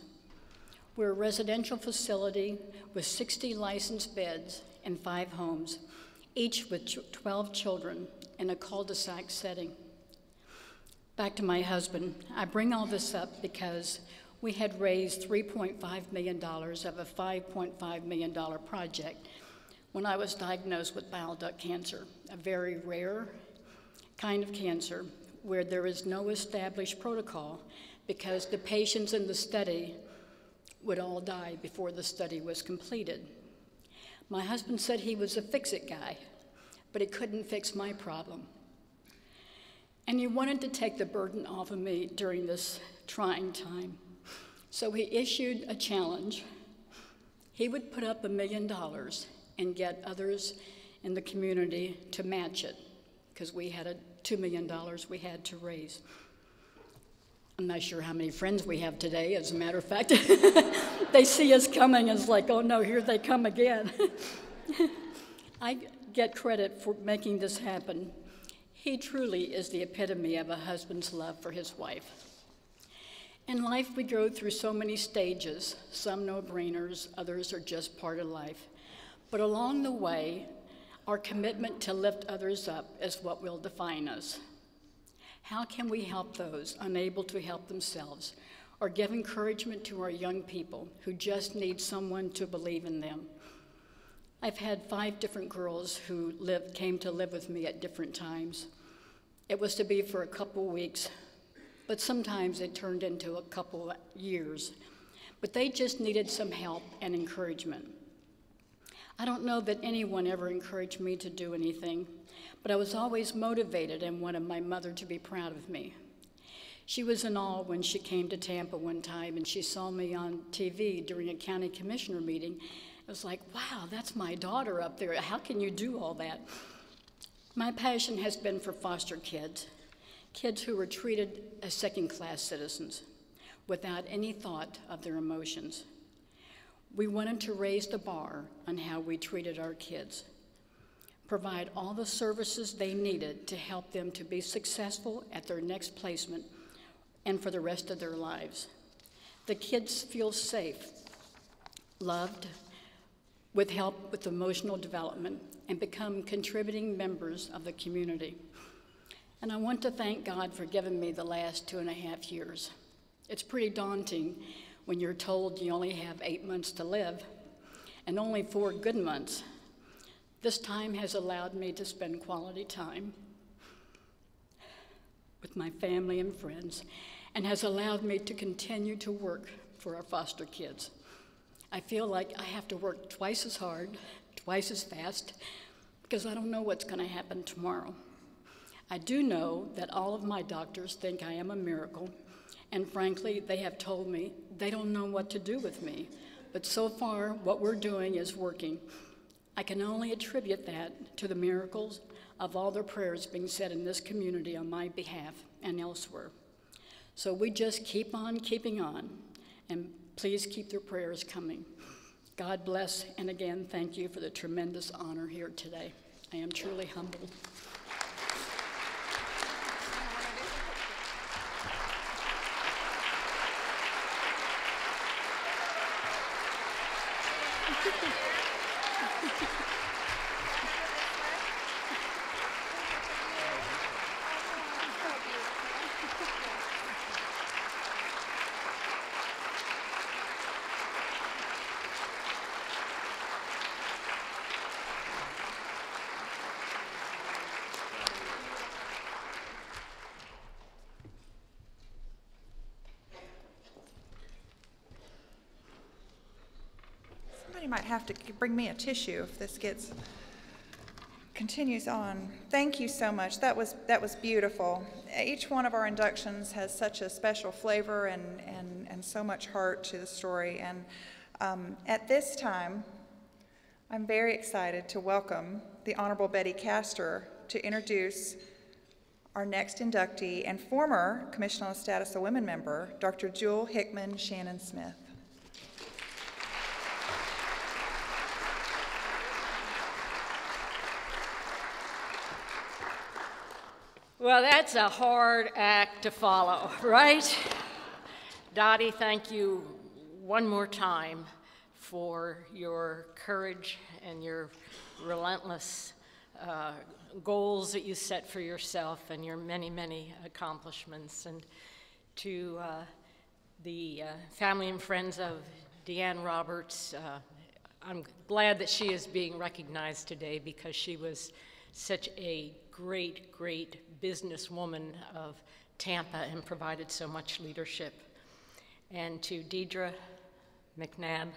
[SPEAKER 12] We're a residential facility with 60 licensed beds and 5 homes, each with 12 children in a cul-de-sac setting. Back to my husband. I bring all this up because we had raised $3.5 million of a $5.5 million project when I was diagnosed with bile duct cancer, a very rare kind of cancer where there is no established protocol because the patients in the study would all die before the study was completed. My husband said he was a fix-it guy, but he couldn't fix my problem. And he wanted to take the burden off of me during this trying time. So he issued a challenge. He would put up $1 million and get others in the community to match it, because we had $2 million we had to raise. I'm not sure how many friends we have today, as a matter of fact. They see us coming, and it's like, oh no, here they come again. I get credit for making this happen. He truly is the epitome of a husband's love for his wife. In life, we go through so many stages, some no-brainers, others are just part of life. But along the way, our commitment to lift others up is what will define us. How can we help those unable to help themselves, or give encouragement to our young people who just need someone to believe in them? I've had 5 different girls who came to live with me at different times. It was to be for a couple weeks, but sometimes it turned into a couple years. But they just needed some help and encouragement. I don't know that anyone ever encouraged me to do anything, but I was always motivated and wanted my mother to be proud of me. She was in awe when she came to Tampa one time and she saw me on TV during a county commissioner meeting. It was like, wow, that's my daughter up there. How can you do all that? My passion has been for foster kids, kids who were treated as second-class citizens without any thought of their emotions. We wanted to raise the bar on how we treated our kids, provide all the services they needed to help them to be successful at their next placement and for the rest of their lives. The kids feel safe, loved, with help with emotional development, and become contributing members of the community. And I want to thank God for giving me the last 2.5 years. It's pretty daunting when you're told you only have 8 months to live, and only 4 good months. This time has allowed me to spend quality time with my family and friends, and has allowed me to continue to work for our foster kids. I feel like I have to work twice as hard, twice as fast, because I don't know what's going to happen tomorrow. I do know that all of my doctors think I am a miracle, and frankly, they have told me they don't know what to do with me. But so far, what we're doing is working. I can only attribute that to the miracles of all the prayers being said in this community on my behalf and elsewhere. So we just keep on keeping on, and please keep their prayers coming. God bless, and again, thank you for the tremendous honor here today. I am truly humbled.
[SPEAKER 1] Somebody might have to bring me a tissue if this continues on. Thank you so much. That was beautiful. Each one of our inductions has such a special flavor and so much heart to the story. And at this time, I'm very excited to welcome the Honorable Betty Castor to introduce our next inductee and former Commission on the Status of Women member, Dr. Jewel Hickman Shannon Smith.
[SPEAKER 13] Well, that's a hard act to follow, right? Dottie, thank you one more time for your courage and your relentless goals that you set for yourself and your many, many accomplishments. And to the family and friends of Deanne Roberts, I'm glad that she is being recognized today because she was such a great, great businesswoman of Tampa and provided so much leadership. And to Deidre McNabb,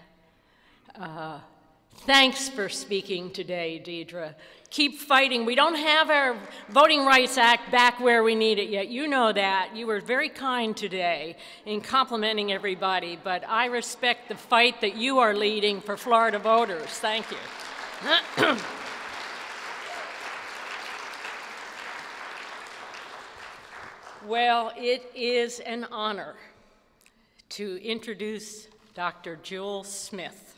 [SPEAKER 13] thanks for speaking today, Deidre. Keep fighting. We don't have our Voting Rights Act back where we need it yet. You know that. You were very kind today in complimenting everybody, but I respect the fight that you are leading for Florida voters. Thank you. Well, it is an honor to introduce Dr. Jewel Smith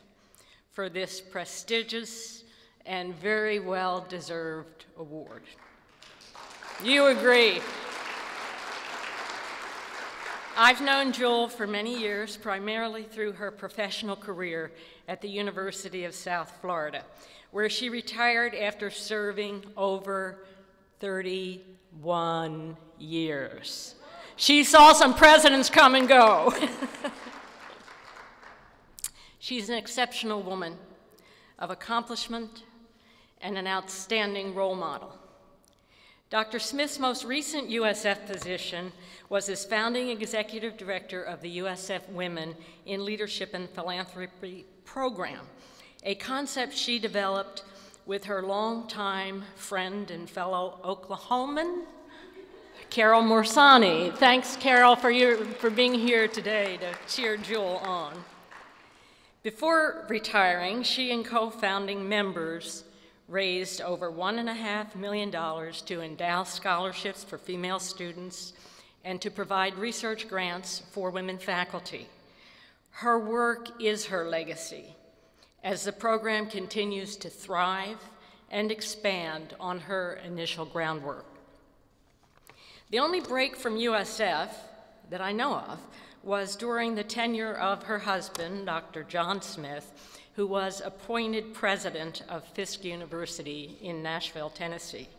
[SPEAKER 13] for this prestigious and very well-deserved award. You agree. I've known Jewel for many years, primarily through her professional career at the University of South Florida, where she retired after serving over 31 years. She saw some presidents come and go. She's an exceptional woman of accomplishment and an outstanding role model. Dr. Smith's most recent USF position was as founding executive director of the USF Women in Leadership and Philanthropy program, a concept she developed with her longtime friend and fellow Oklahoman, Carol Morsani. Thanks, Carol, for being here today to cheer Jewel on. Before retiring, she and co-founding members raised over $1.5 million to endow scholarships for female students and to provide research grants for women faculty. Her work is her legacy as the program continues to thrive and expand on her initial groundwork. The only break from USF that I know of was during the tenure of her husband, Dr. John Smith, who was appointed president of Fisk University in Nashville, Tennessee.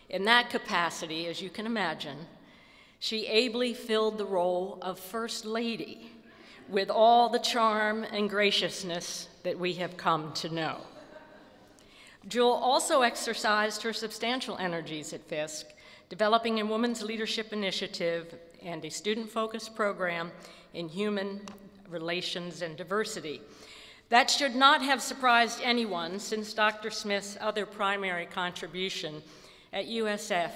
[SPEAKER 13] In that capacity, as you can imagine, she ably filled the role of First Lady with all the charm and graciousness that we have come to know. Jewel also exercised her substantial energies at Fisk, developing a women's leadership initiative and a student-focused program in human relations and diversity. That should not have surprised anyone, since Dr. Smith's other primary contribution at USF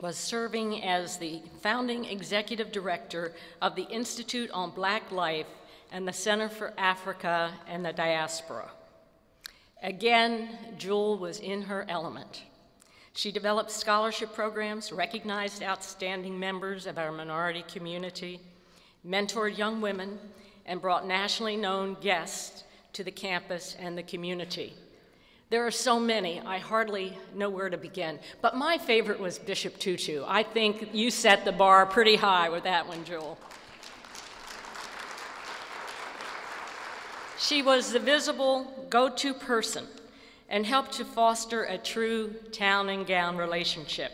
[SPEAKER 13] was serving as the founding executive director of the Institute on Black Life and the Center for Africa and the Diaspora. Again, Jewel was in her element. She developed scholarship programs, recognized outstanding members of our minority community, mentored young women, and brought nationally known guests to the campus and the community. There are so many, I hardly know where to begin, but my favorite was Bishop Tutu. I think you set the bar pretty high with that one, Jewel. She was the visible go-to person and helped to foster a true town and gown relationship.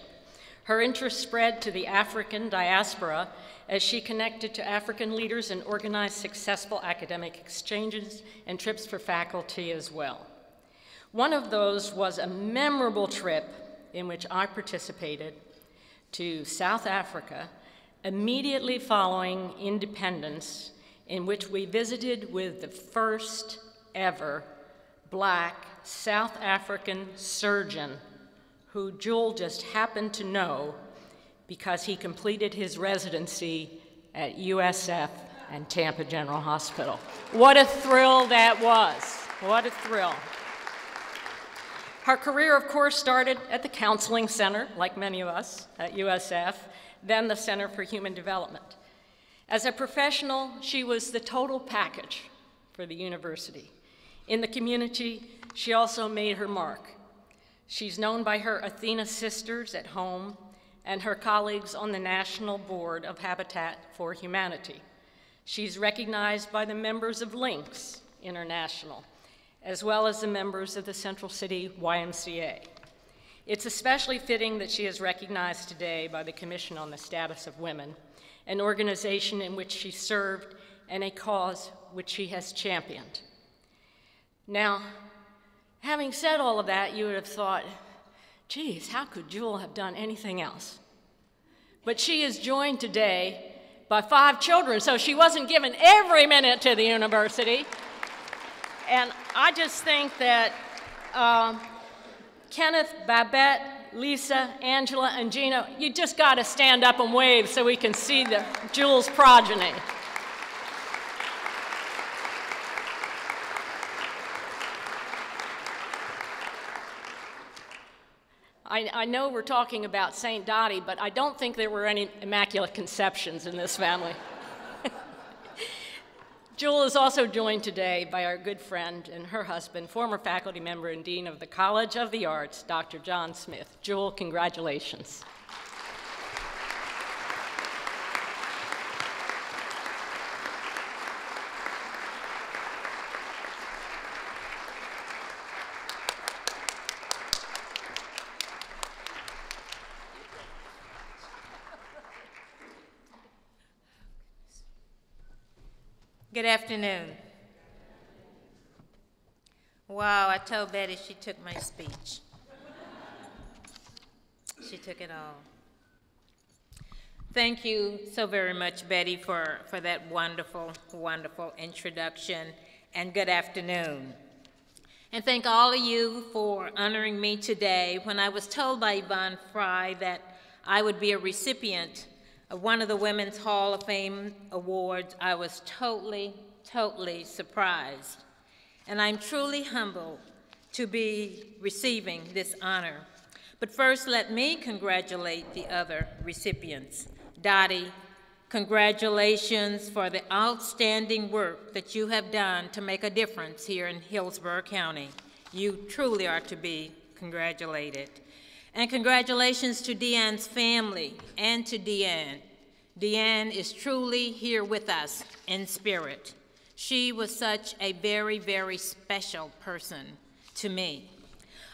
[SPEAKER 13] Her interest spread to the African diaspora as she connected to African leaders and organized successful academic exchanges and trips for faculty as well. One of those was a memorable trip in which I participated to South Africa immediately following independence, in which we visited with the first ever Black South African surgeon who Jewel just happened to know because he completed his residency at USF and Tampa General Hospital. What a thrill that was. What a thrill. Her career, of course, started at the Counseling Center, like many of us at USF, then the Center for Human Development. As a professional, she was the total package for the university. In the community, she also made her mark. She's known by her Athena sisters at home and her colleagues on the National Board of Habitat for Humanity. She's recognized by the members of Lynx International, as well as the members of the Central City YMCA. It's especially fitting that she is recognized today by the Commission on the Status of Women, an organization in which she served and a cause which she has championed. Now, having said all of that, you would have thought, geez, how could Jewel have done anything else? But she is joined today by 5 children, so she wasn't given every minute to the university. And I just think that Kenneth, Babette, Lisa, Angela, and Gina, you just got to stand up and wave so we can see the Jewel's progeny. I know we're talking about St. Dottie, but I don't think there were any immaculate conceptions in this family. Jewel is also joined today by our good friend and her husband, former faculty member and dean of the College of the Arts, Dr. John Smith. Jewel, congratulations.
[SPEAKER 14] Good afternoon. Wow, I told Betty she took my speech. She took it all. Thank you so very much, Betty, for that wonderful, wonderful introduction, and good afternoon. And thank all of you for honoring me today. When I was told by Yvonne Fry that I would be a recipient of one of the Women's Hall of Fame awards, I was totally, totally surprised. And I'm truly humbled to be receiving this honor. But first, let me congratulate the other recipients. Dottie, congratulations for the outstanding work that you have done to make a difference here in Hillsborough County. You truly are to be congratulated. And congratulations to Deanne's family and to Deanne. Deanne is truly here with us in spirit. She was such a very, very special person to me.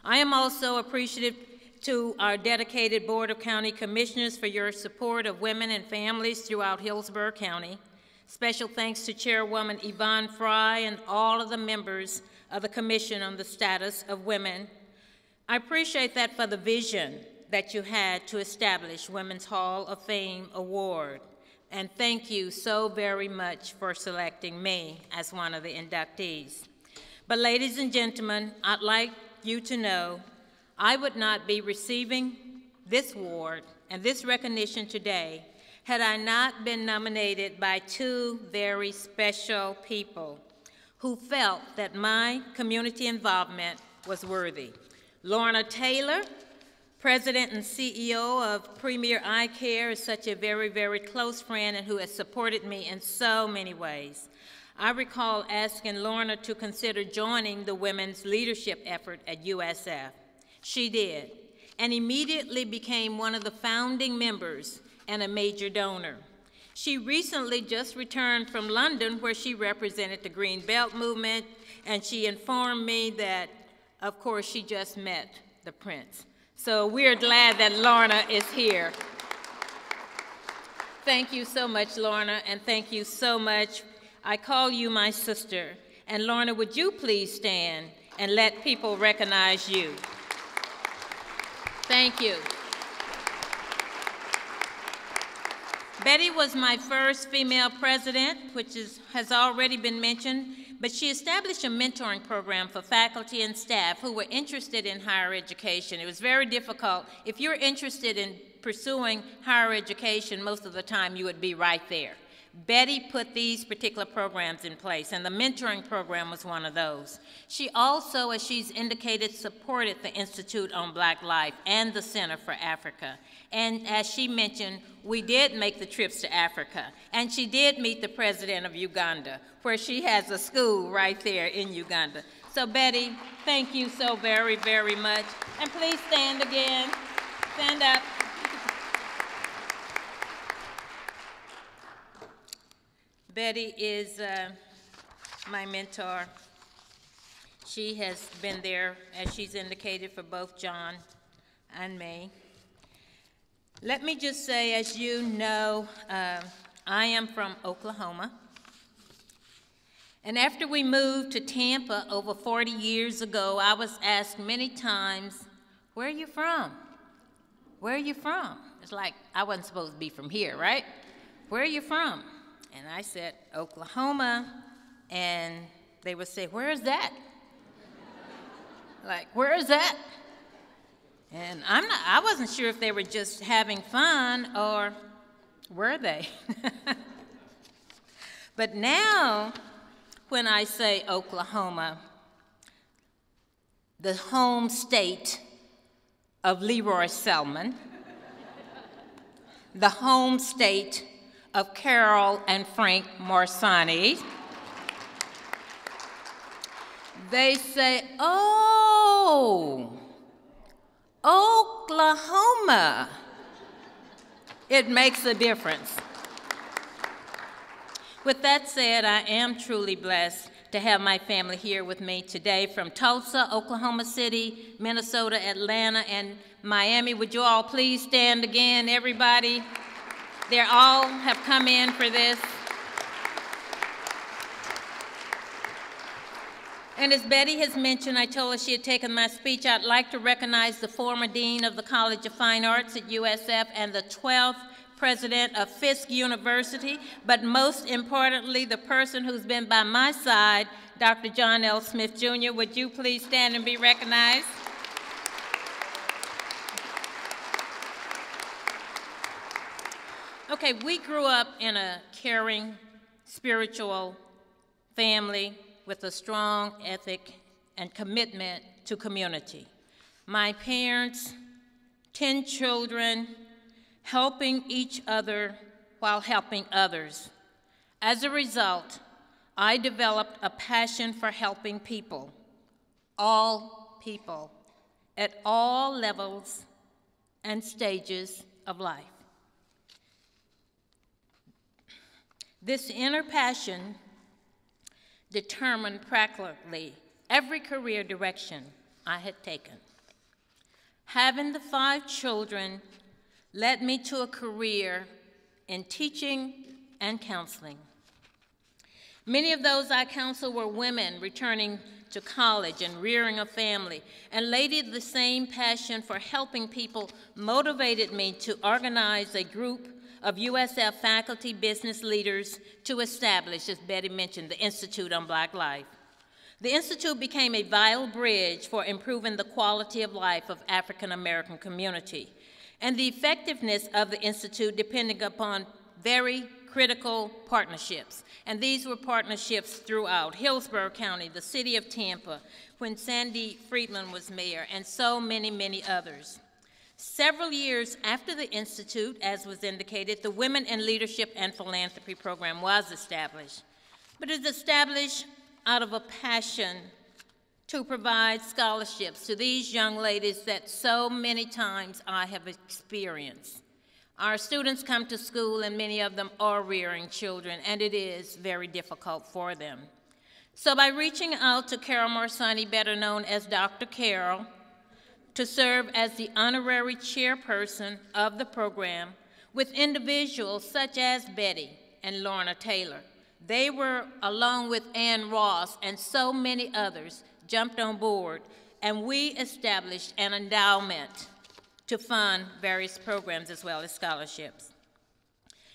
[SPEAKER 14] I am also appreciative to our dedicated Board of County Commissioners for your support of women and families throughout Hillsborough County. Special thanks to Chairwoman Yvonne Fry and all of the members of the Commission on the Status of Women. I appreciate that for the vision that you had to establish Women's Hall of Fame Award. And thank you so very much for selecting me as one of the inductees. But ladies and gentlemen, I'd like you to know I would not be receiving this award and this recognition today had I not been nominated by two very special people who felt that my community involvement was worthy. Lorna Taylor, President and CEO of Premier Eye Care, is such a very, very close friend and who has supported me in so many ways. I recall asking Lorna to consider joining the women's leadership effort at USF. She did, and immediately became one of the founding members and a major donor. She recently just returned from London, where she represented the Green Belt movement, and she informed me that, of course, she just met the Prince. So we're glad that Lorna is here. Thank you so much, Lorna, and thank you so much. I call you my sister. And Lorna, would you please stand and let people recognize you? Thank you. Betty was my first female president, which has already been mentioned, but she established a mentoring program for faculty and staff who were interested in higher education. It was very difficult. If you're interested in pursuing higher education, most of the time you would be right there. Betty put these particular programs in place, and the mentoring program was one of those. She also, as she's indicated, supported the Institute on Black Life and the Center for Africa. And as she mentioned, we did make the trips to Africa, and she did meet the president of Uganda, where she has a school right there in Uganda. So Betty, thank you so very, very much. And please stand again. Stand up. Betty is my mentor. She has been there, as she's indicated, for both John and me. Let me just say, as you know, I am from Oklahoma. And after we moved to Tampa over 40 years ago, I was asked many times, where are you from? Where are you from? It's like I wasn't supposed to be from here, right? Where are you from? And I said, Oklahoma. And they would say, where is that? Like, where is that? And I wasn't sure if they were just having fun or were they? But now, when I say Oklahoma, the home state of Leroy Selman, the home state of Carol and Frank Morsani, they say, oh, Oklahoma. It makes a difference. With that said, I am truly blessed to have my family here with me today from Tulsa, Oklahoma City, Minnesota, Atlanta, and Miami. Would you all please stand again, everybody? They all have come in for this. And as Betty has mentioned, I told her she had taken my speech. I'd like to recognize the former Dean of the College of Fine Arts at USF and the 12th President of Fisk University, but most importantly, the person who's been by my side, Dr. John L. Smith, Jr. Would you please stand and be recognized? Okay, we grew up in a caring, spiritual family with a strong ethic and commitment to community. My parents, 10 children, helping each other while helping others. As a result, I developed a passion for helping people, at all levels and stages of life. This inner passion determined practically every career direction I had taken. Having the 5 children led me to a career in teaching and counseling. Many of those I counseled were women returning to college and rearing a family, and later the same passion for helping people motivated me to organize a group of USF faculty business leaders to establish, as Betty mentioned, the Institute on Black Life. The Institute became a vital bridge for improving the quality of life of African American community, and the effectiveness of the Institute depended upon very critical partnerships. And these were partnerships throughout Hillsborough County, the city of Tampa, when Sandy Friedman was mayor, and so many, many others. Several years after the Institute, as was indicated, the Women in Leadership and Philanthropy program was established. But it was established out of a passion to provide scholarships to these young ladies that so many times I have experienced. Our students come to school and many of them are rearing children, and it is very difficult for them. So by reaching out to Carol Morsani, better known as Dr. Carol, to serve as the honorary chairperson of the program with individuals such as Betty and Lorna Taylor. They were, along with Ann Ross and so many others, jumped on board, and we established an endowment to fund various programs as well as scholarships.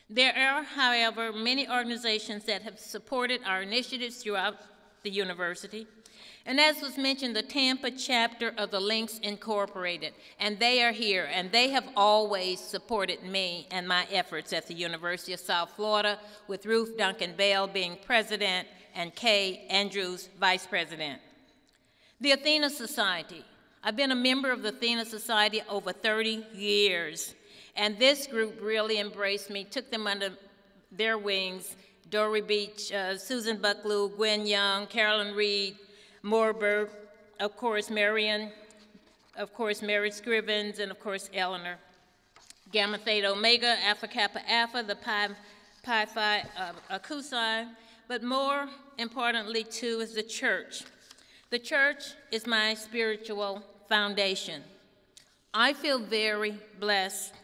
[SPEAKER 14] There are, however, many organizations that have supported our initiatives throughout the university. And as was mentioned, the Tampa chapter of the Links Incorporated, and they are here, and they have always supported me and my efforts at the University of South Florida, with Ruth Duncan Bell being president and Kay Andrews vice president. The Athena Society. I've been a member of the Athena Society over 30 years, and this group really embraced me, took them under their wings. Dory Beach, Susan Bucklew, Gwen Young, Carolyn Reed, Morberg, of course, Marion, of course, Mary Scrivens, and of course, Eleanor. Gamma Theta Omega, Alpha Kappa Alpha, the Pi Phi Cusi, but more importantly, too, is the church. The church is my spiritual foundation. I feel very blessed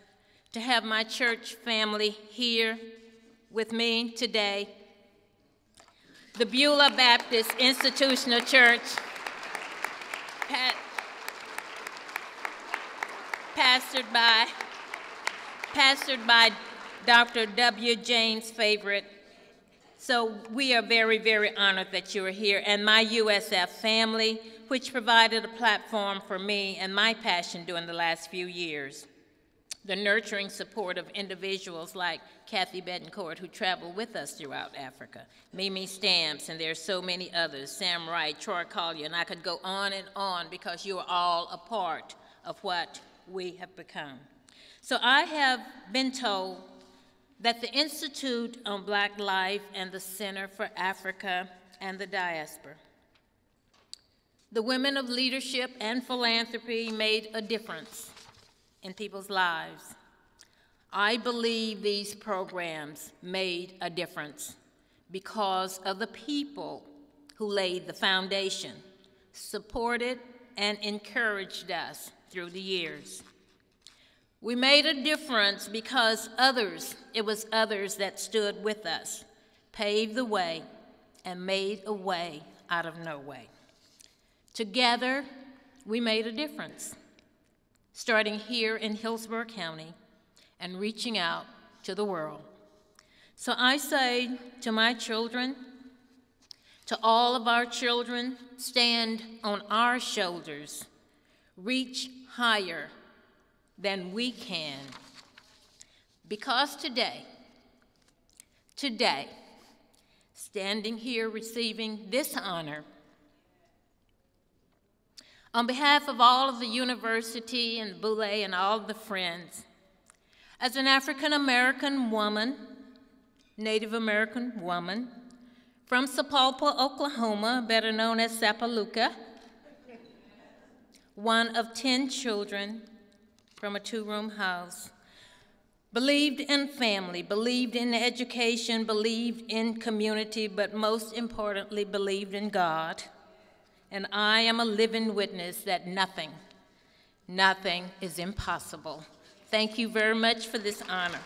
[SPEAKER 14] to have my church family here with me today. The Beulah Baptist Institutional Church, pastored by Dr. W. James Favorite. So we are very, very honored that you are here, and my USF family, which provided a platform for me and my passion during the last few years. The nurturing support of individuals like Kathy Betancourt, who traveled with us throughout Africa, Mimi Stamps, and there's so many others, Sam Wright, Troy Collier, and I could go on and on because you are all a part of what we have become. So I have been told that the Institute on Black Life and the Center for Africa and the Diaspora The women of leadership and philanthropy made a difference in people's lives. I believe these programs made a difference because of the people who laid the foundation, supported and encouraged us through the years. We made a difference because it was others that stood with us, paved the way, and made a way out of no way. Together, we made a difference, starting here in Hillsborough County and reaching out to the world. So I say to my children, to all of our children, stand on our shoulders, reach higher than we can. Because today, standing here receiving this honor, on behalf of all of the university and Boule and all of the friends, as an African-American woman, Native American woman, from Sapulpa, Oklahoma, better known as Sapaluca, one of 10 children from a 2-room house, believed in family, believed in education, believed in community, but most importantly, believed in God. And I am a living witness that nothing is impossible. Thank you very much for this honor.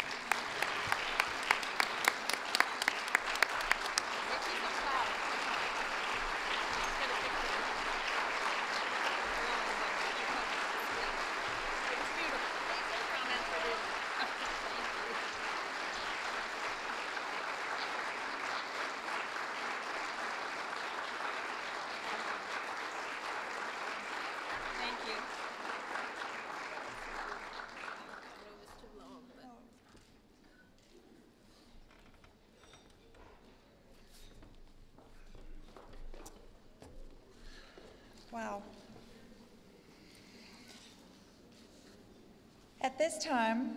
[SPEAKER 1] Wow. At this time,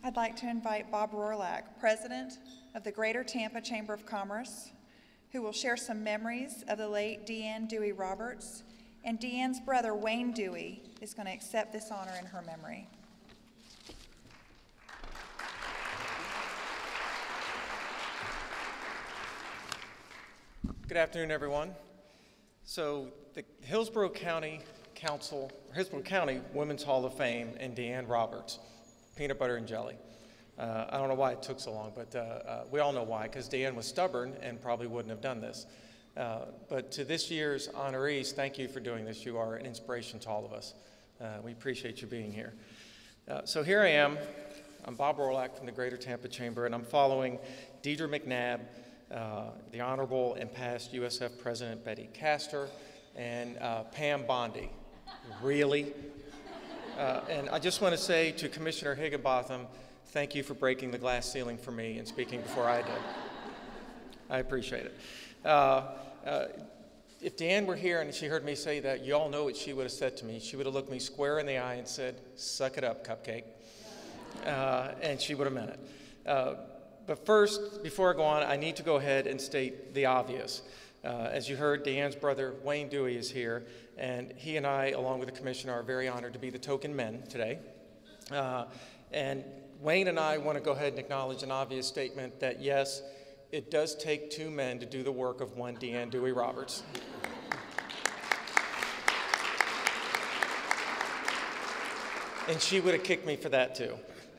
[SPEAKER 1] I'd like to invite Bob Rohrlach, President of the Greater Tampa Chamber of Commerce, who will share some memories of the late Deanne Dewey Roberts, and Deanne's brother, Wayne Dewey, is going to accept this honor in her memory.
[SPEAKER 15] Good afternoon, everyone. So the Hillsborough County Council, Hillsborough County Women's Hall of Fame, and Deanne Roberts, peanut butter and jelly. I don't know why it took so long, but we all know why, because Deanne was stubborn and probably wouldn't have done this. But to this year's honorees, thank you for doing this. You are an inspiration to all of us. We appreciate you being here. So here I am. I'm Bob Rohrlach from the Greater Tampa Chamber, and I'm following Deidre McNabb, the Honorable and past USF President Betty Castor, and Pam Bondi. Really? And I just want to say to Commissioner Higginbotham, thank you for breaking the glass ceiling for me and speaking before I did. I appreciate it. If Deanne were here and she heard me say that, you all know what she would have said to me. She would have looked me square in the eye and said, "Suck it up, Cupcake." And she would have meant it. But first, before I go on, I need to go ahead and state the obvious. As you heard, Deanne's brother, Wayne Dewey, is here, and he and I, along with the commissioner, are very honored to be the token men today. And Wayne and I want to go ahead and acknowledge an obvious statement that, yes, it does take 2 men to do the work of one Deanne Dewey Roberts. And she would have kicked me for that, too.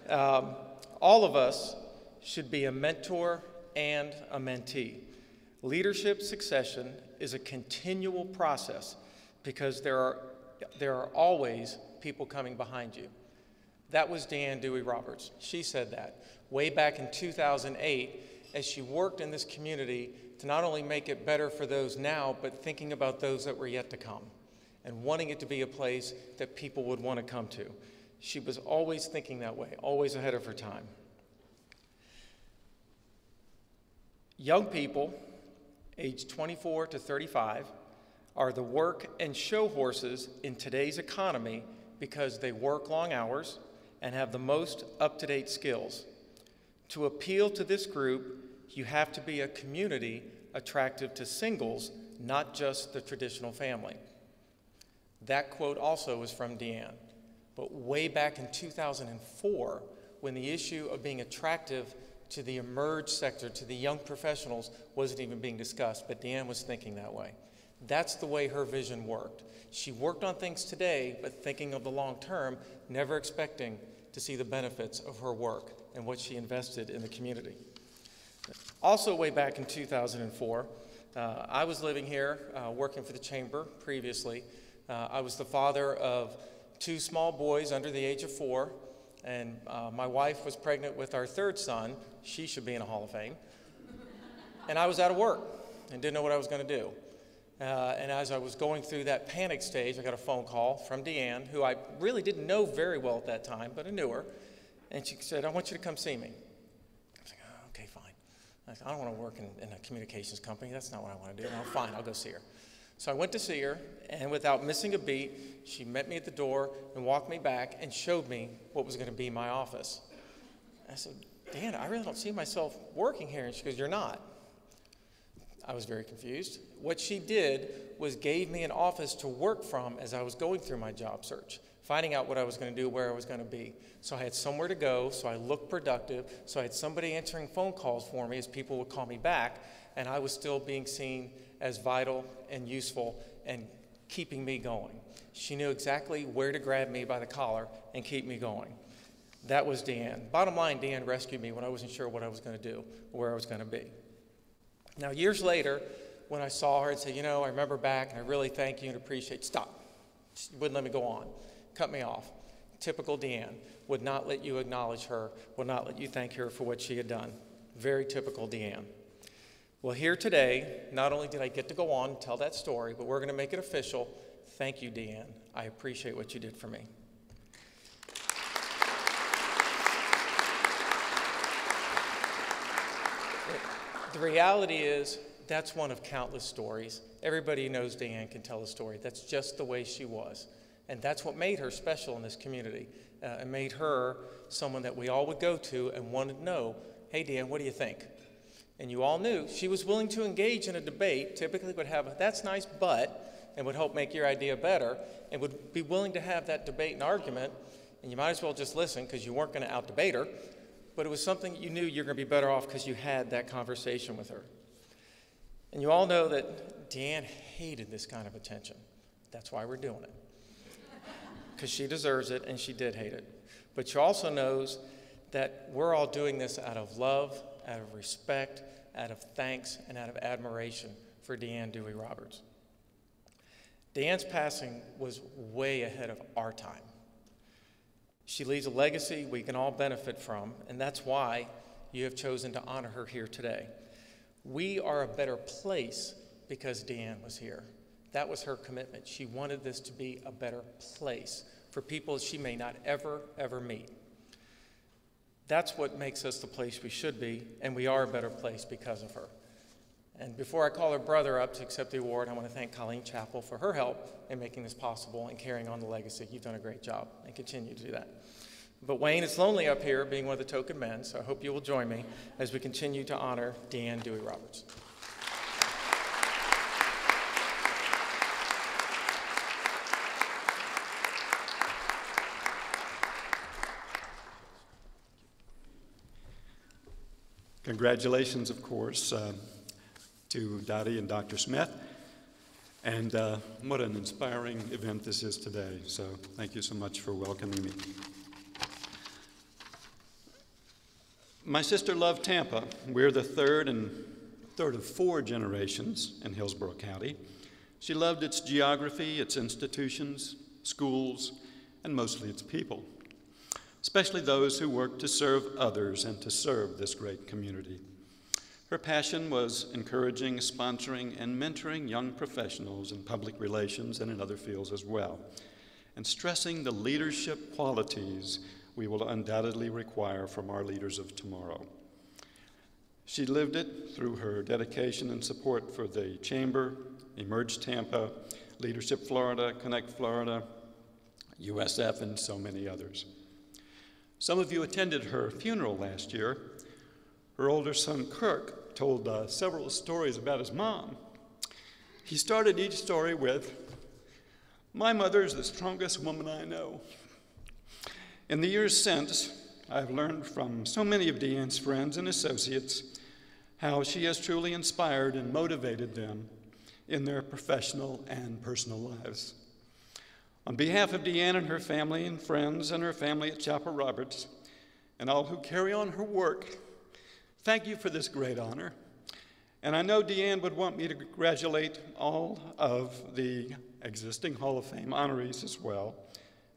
[SPEAKER 15] All of us should be a mentor and a mentee. Leadership succession is a continual process because there are always people coming behind you. That was Deanne Dewey Roberts. She said that way back in 2008 as she worked in this community to not only make it better for those now, but thinking about those that were yet to come and wanting it to be a place that people would want to come to. She was always thinking that way, always ahead of her time. Young people, aged 24 to 35, are the work and show horses in today's economy because they work long hours and have the most up-to-date skills. To appeal to this group, you have to be a community attractive to singles, not just the traditional family. That quote also was from Deanne. But way back in 2004, when the issue of being attractive to the emerged sector, to the young professionals, wasn't even being discussed, but Deanne was thinking that way. That's the way her vision worked. She worked on things today, but thinking of the long term, never expecting to see the benefits of her work and what she invested in the community. Also way back in 2004, I was living here, working for the chamber previously. I was the father of 2 small boys under the age of 4, and my wife was pregnant with our 3rd son. She should be in a Hall of Fame. And I was out of work and didn't know what I was going to do. And as I was going through that panic stage, I got a phone call from Deanne, who I really didn't know very well at that time, but I knew her. And she said, "I want you to come see me." I was like, "Oh, okay, fine." I said, "I don't want to work in a communications company. That's not what I want to do." "No, fine, I'll go see her." So I went to see her, and without missing a beat, she met me at the door and walked me back and showed me what was going to be my office. I said, "Deanne, I really don't see myself working here." And she goes, "You're not." I was very confused. What she did was gave me an office to work from as I was going through my job search, finding out what I was going to do, where I was going to be. So I had somewhere to go, so I looked productive, so I had somebody answering phone calls for me as people would call me back, and I was still being seen as vital and useful and keeping me going. She knew exactly where to grab me by the collar and keep me going. That was Deanne. Bottom line, Deanne rescued me when I wasn't sure what I was going to do or where I was going to be. Now, years later, when I saw her and said, "You know, I remember back and I really thank you and appreciate," stop. She wouldn't let me go on. Cut me off. Typical Deanne. Would not let you acknowledge her, would not let you thank her for what she had done. Very typical Deanne. Well, here today, not only did I get to go on and tell that story, but we're going to make it official. Thank you, Deanne. I appreciate what you did for me. The reality is, that's one of countless stories. Everybody who knows Deanne can tell a story. That's just the way she was. And that's what made her special in this community, and made her someone that we all would go to and wanted to know, "Hey, Deanne, what do you think?" And you all knew she was willing to engage in a debate, typically would have a "that's nice, but," and would help make your idea better, and would be willing to have that debate and argument, and you might as well just listen because you weren't going to out-debate her, but it was something you knew you were going to be better off because you had that conversation with her. And you all know that Deanne hated this kind of attention. That's why we're doing it, because she deserves it, and she did hate it. But she also knows that we're all doing this out of love, out of respect, out of thanks, and out of admiration for Deanne Dewey Roberts. Deanne's passing was way ahead of our time. She leaves a legacy we can all benefit from, and that's why you have chosen to honor her here today. We are a better place because Deanne was here. That was her commitment. She wanted this to be a better place for people she may not ever, ever meet. That's what makes us the place we should be, and we are a better place because of her. And before I call her brother up to accept the award, I want to thank Colleen Chappell for her help in making this possible and carrying on the legacy. You've done a great job and continue to do that. But Wayne, it's lonely up here being one of the token men, so I hope you will join me as we continue to honor Deanne Dewey Roberts.
[SPEAKER 16] Congratulations, of course, to Dottie and Dr. Smith. And what an inspiring event this is today. So thank you so much for welcoming me. My sister loved Tampa. We're the third of 4 generations in Hillsborough County. She loved its geography, its institutions, schools, and mostly its people, especially those who work to serve others and to serve this great community. Her passion was encouraging, sponsoring, and mentoring young professionals in public relations and in other fields as well, and stressing the leadership qualities we will undoubtedly require from our leaders of tomorrow. She lived it through her dedication and support for the Chamber, Emerge Tampa, Leadership Florida, Connect Florida, USF, and so many others. Some of you attended her funeral last year. Her older son, Kirk, told several stories about his mom. He started each story with, "My mother is the strongest woman I know." In the years since, I've learned from so many of Deanne's friends and associates how she has truly inspired and motivated them in their professional and personal lives. On behalf of Deanne and her family and friends and her family at Chapel Roberts and all who carry on her work, thank you for this great honor. And I know Deanne would want me to congratulate all of the existing Hall of Fame honorees as well,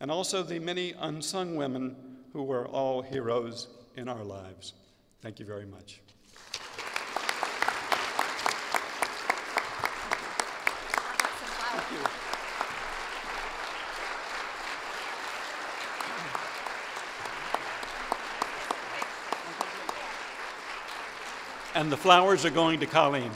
[SPEAKER 16] and also the many unsung women who were all heroes in our lives. Thank you very much. Thank you. And the flowers are going to Colleen.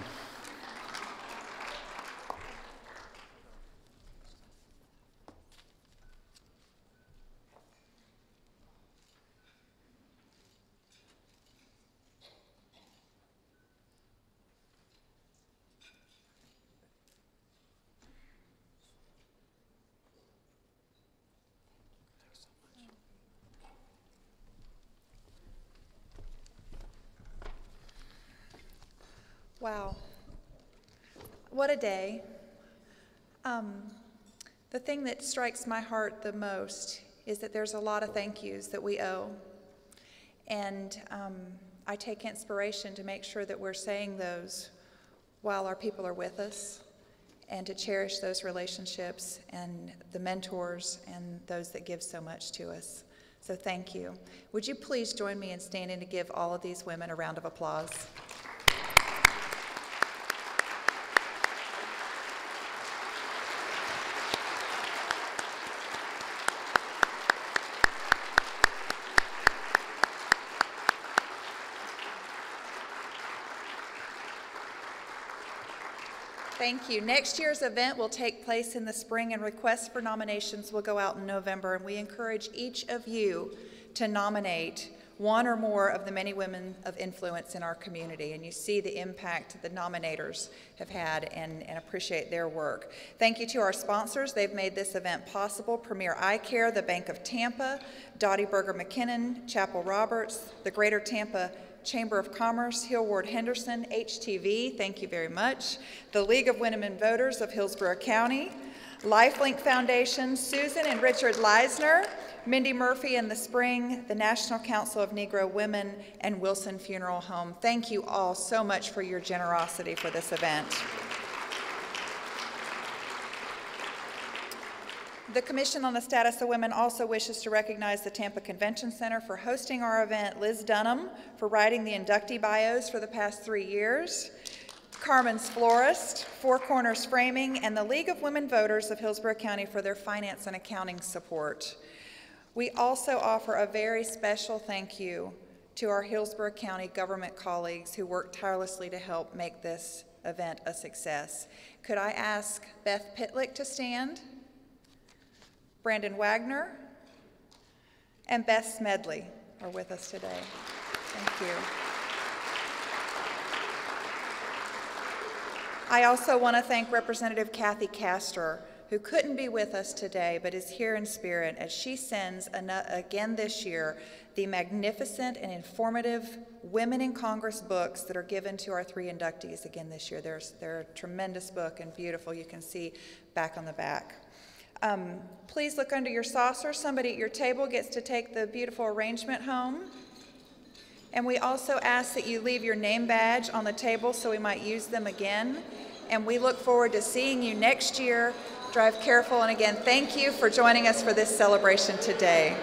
[SPEAKER 1] Wow, what a day. The thing that strikes my heart the most is that there's a lot of thank yous that we owe. And I take inspiration to make sure that we're saying those while our people are with us, and to cherish those relationships and the mentors and those that give so much to us. So thank you. Would you please join me in standing to give all of these women a round of applause? Thank you. Next year's event will take place in the spring, and requests for nominations will go out in November, and we encourage each of you to nominate one or more of the many women of influence in our community, and you see the impact the nominators have had and appreciate their work. Thank you to our sponsors. They've made this event possible: Premier Eye Care, the Bank of Tampa, Dottie Berger McKinnon, Chapel Roberts, the Greater Tampa Chamber of Commerce, Hillward Henderson, HTV, thank you very much, the League of Women Voters of Hillsborough County, LifeLink Foundation, Susan and Richard Leisner, Mindy Murphy in the Spring, the National Council of Negro Women, and Wilson Funeral Home. Thank you all so much for your generosity for this event. The Commission on the Status of Women also wishes to recognize the Tampa Convention Center for hosting our event, Liz Dunham for writing the inductee bios for the past 3 years, Carmen's Florist, Four Corners Framing, and the League of Women Voters of Hillsborough County for their finance and accounting support. We also offer a very special thank you to our Hillsborough County government colleagues who work tirelessly to help make this event a success. Could I ask Beth Pitlick to stand? Brandon Wagner and Beth Smedley are with us today. Thank you. I also want to thank Representative Kathy Castor, who couldn't be with us today but is here in spirit as she sends again this year the magnificent and informative Women in Congress books that are given to our 3 inductees again this year. They're a tremendous book and beautiful. You can see back on the back. Please look under your saucer. Somebody at your table gets to take the beautiful arrangement home. And we also ask that you leave your name badge on the table so we might use them again. And we look forward to seeing you next year. Drive careful, and again, thank you for joining us for this celebration today.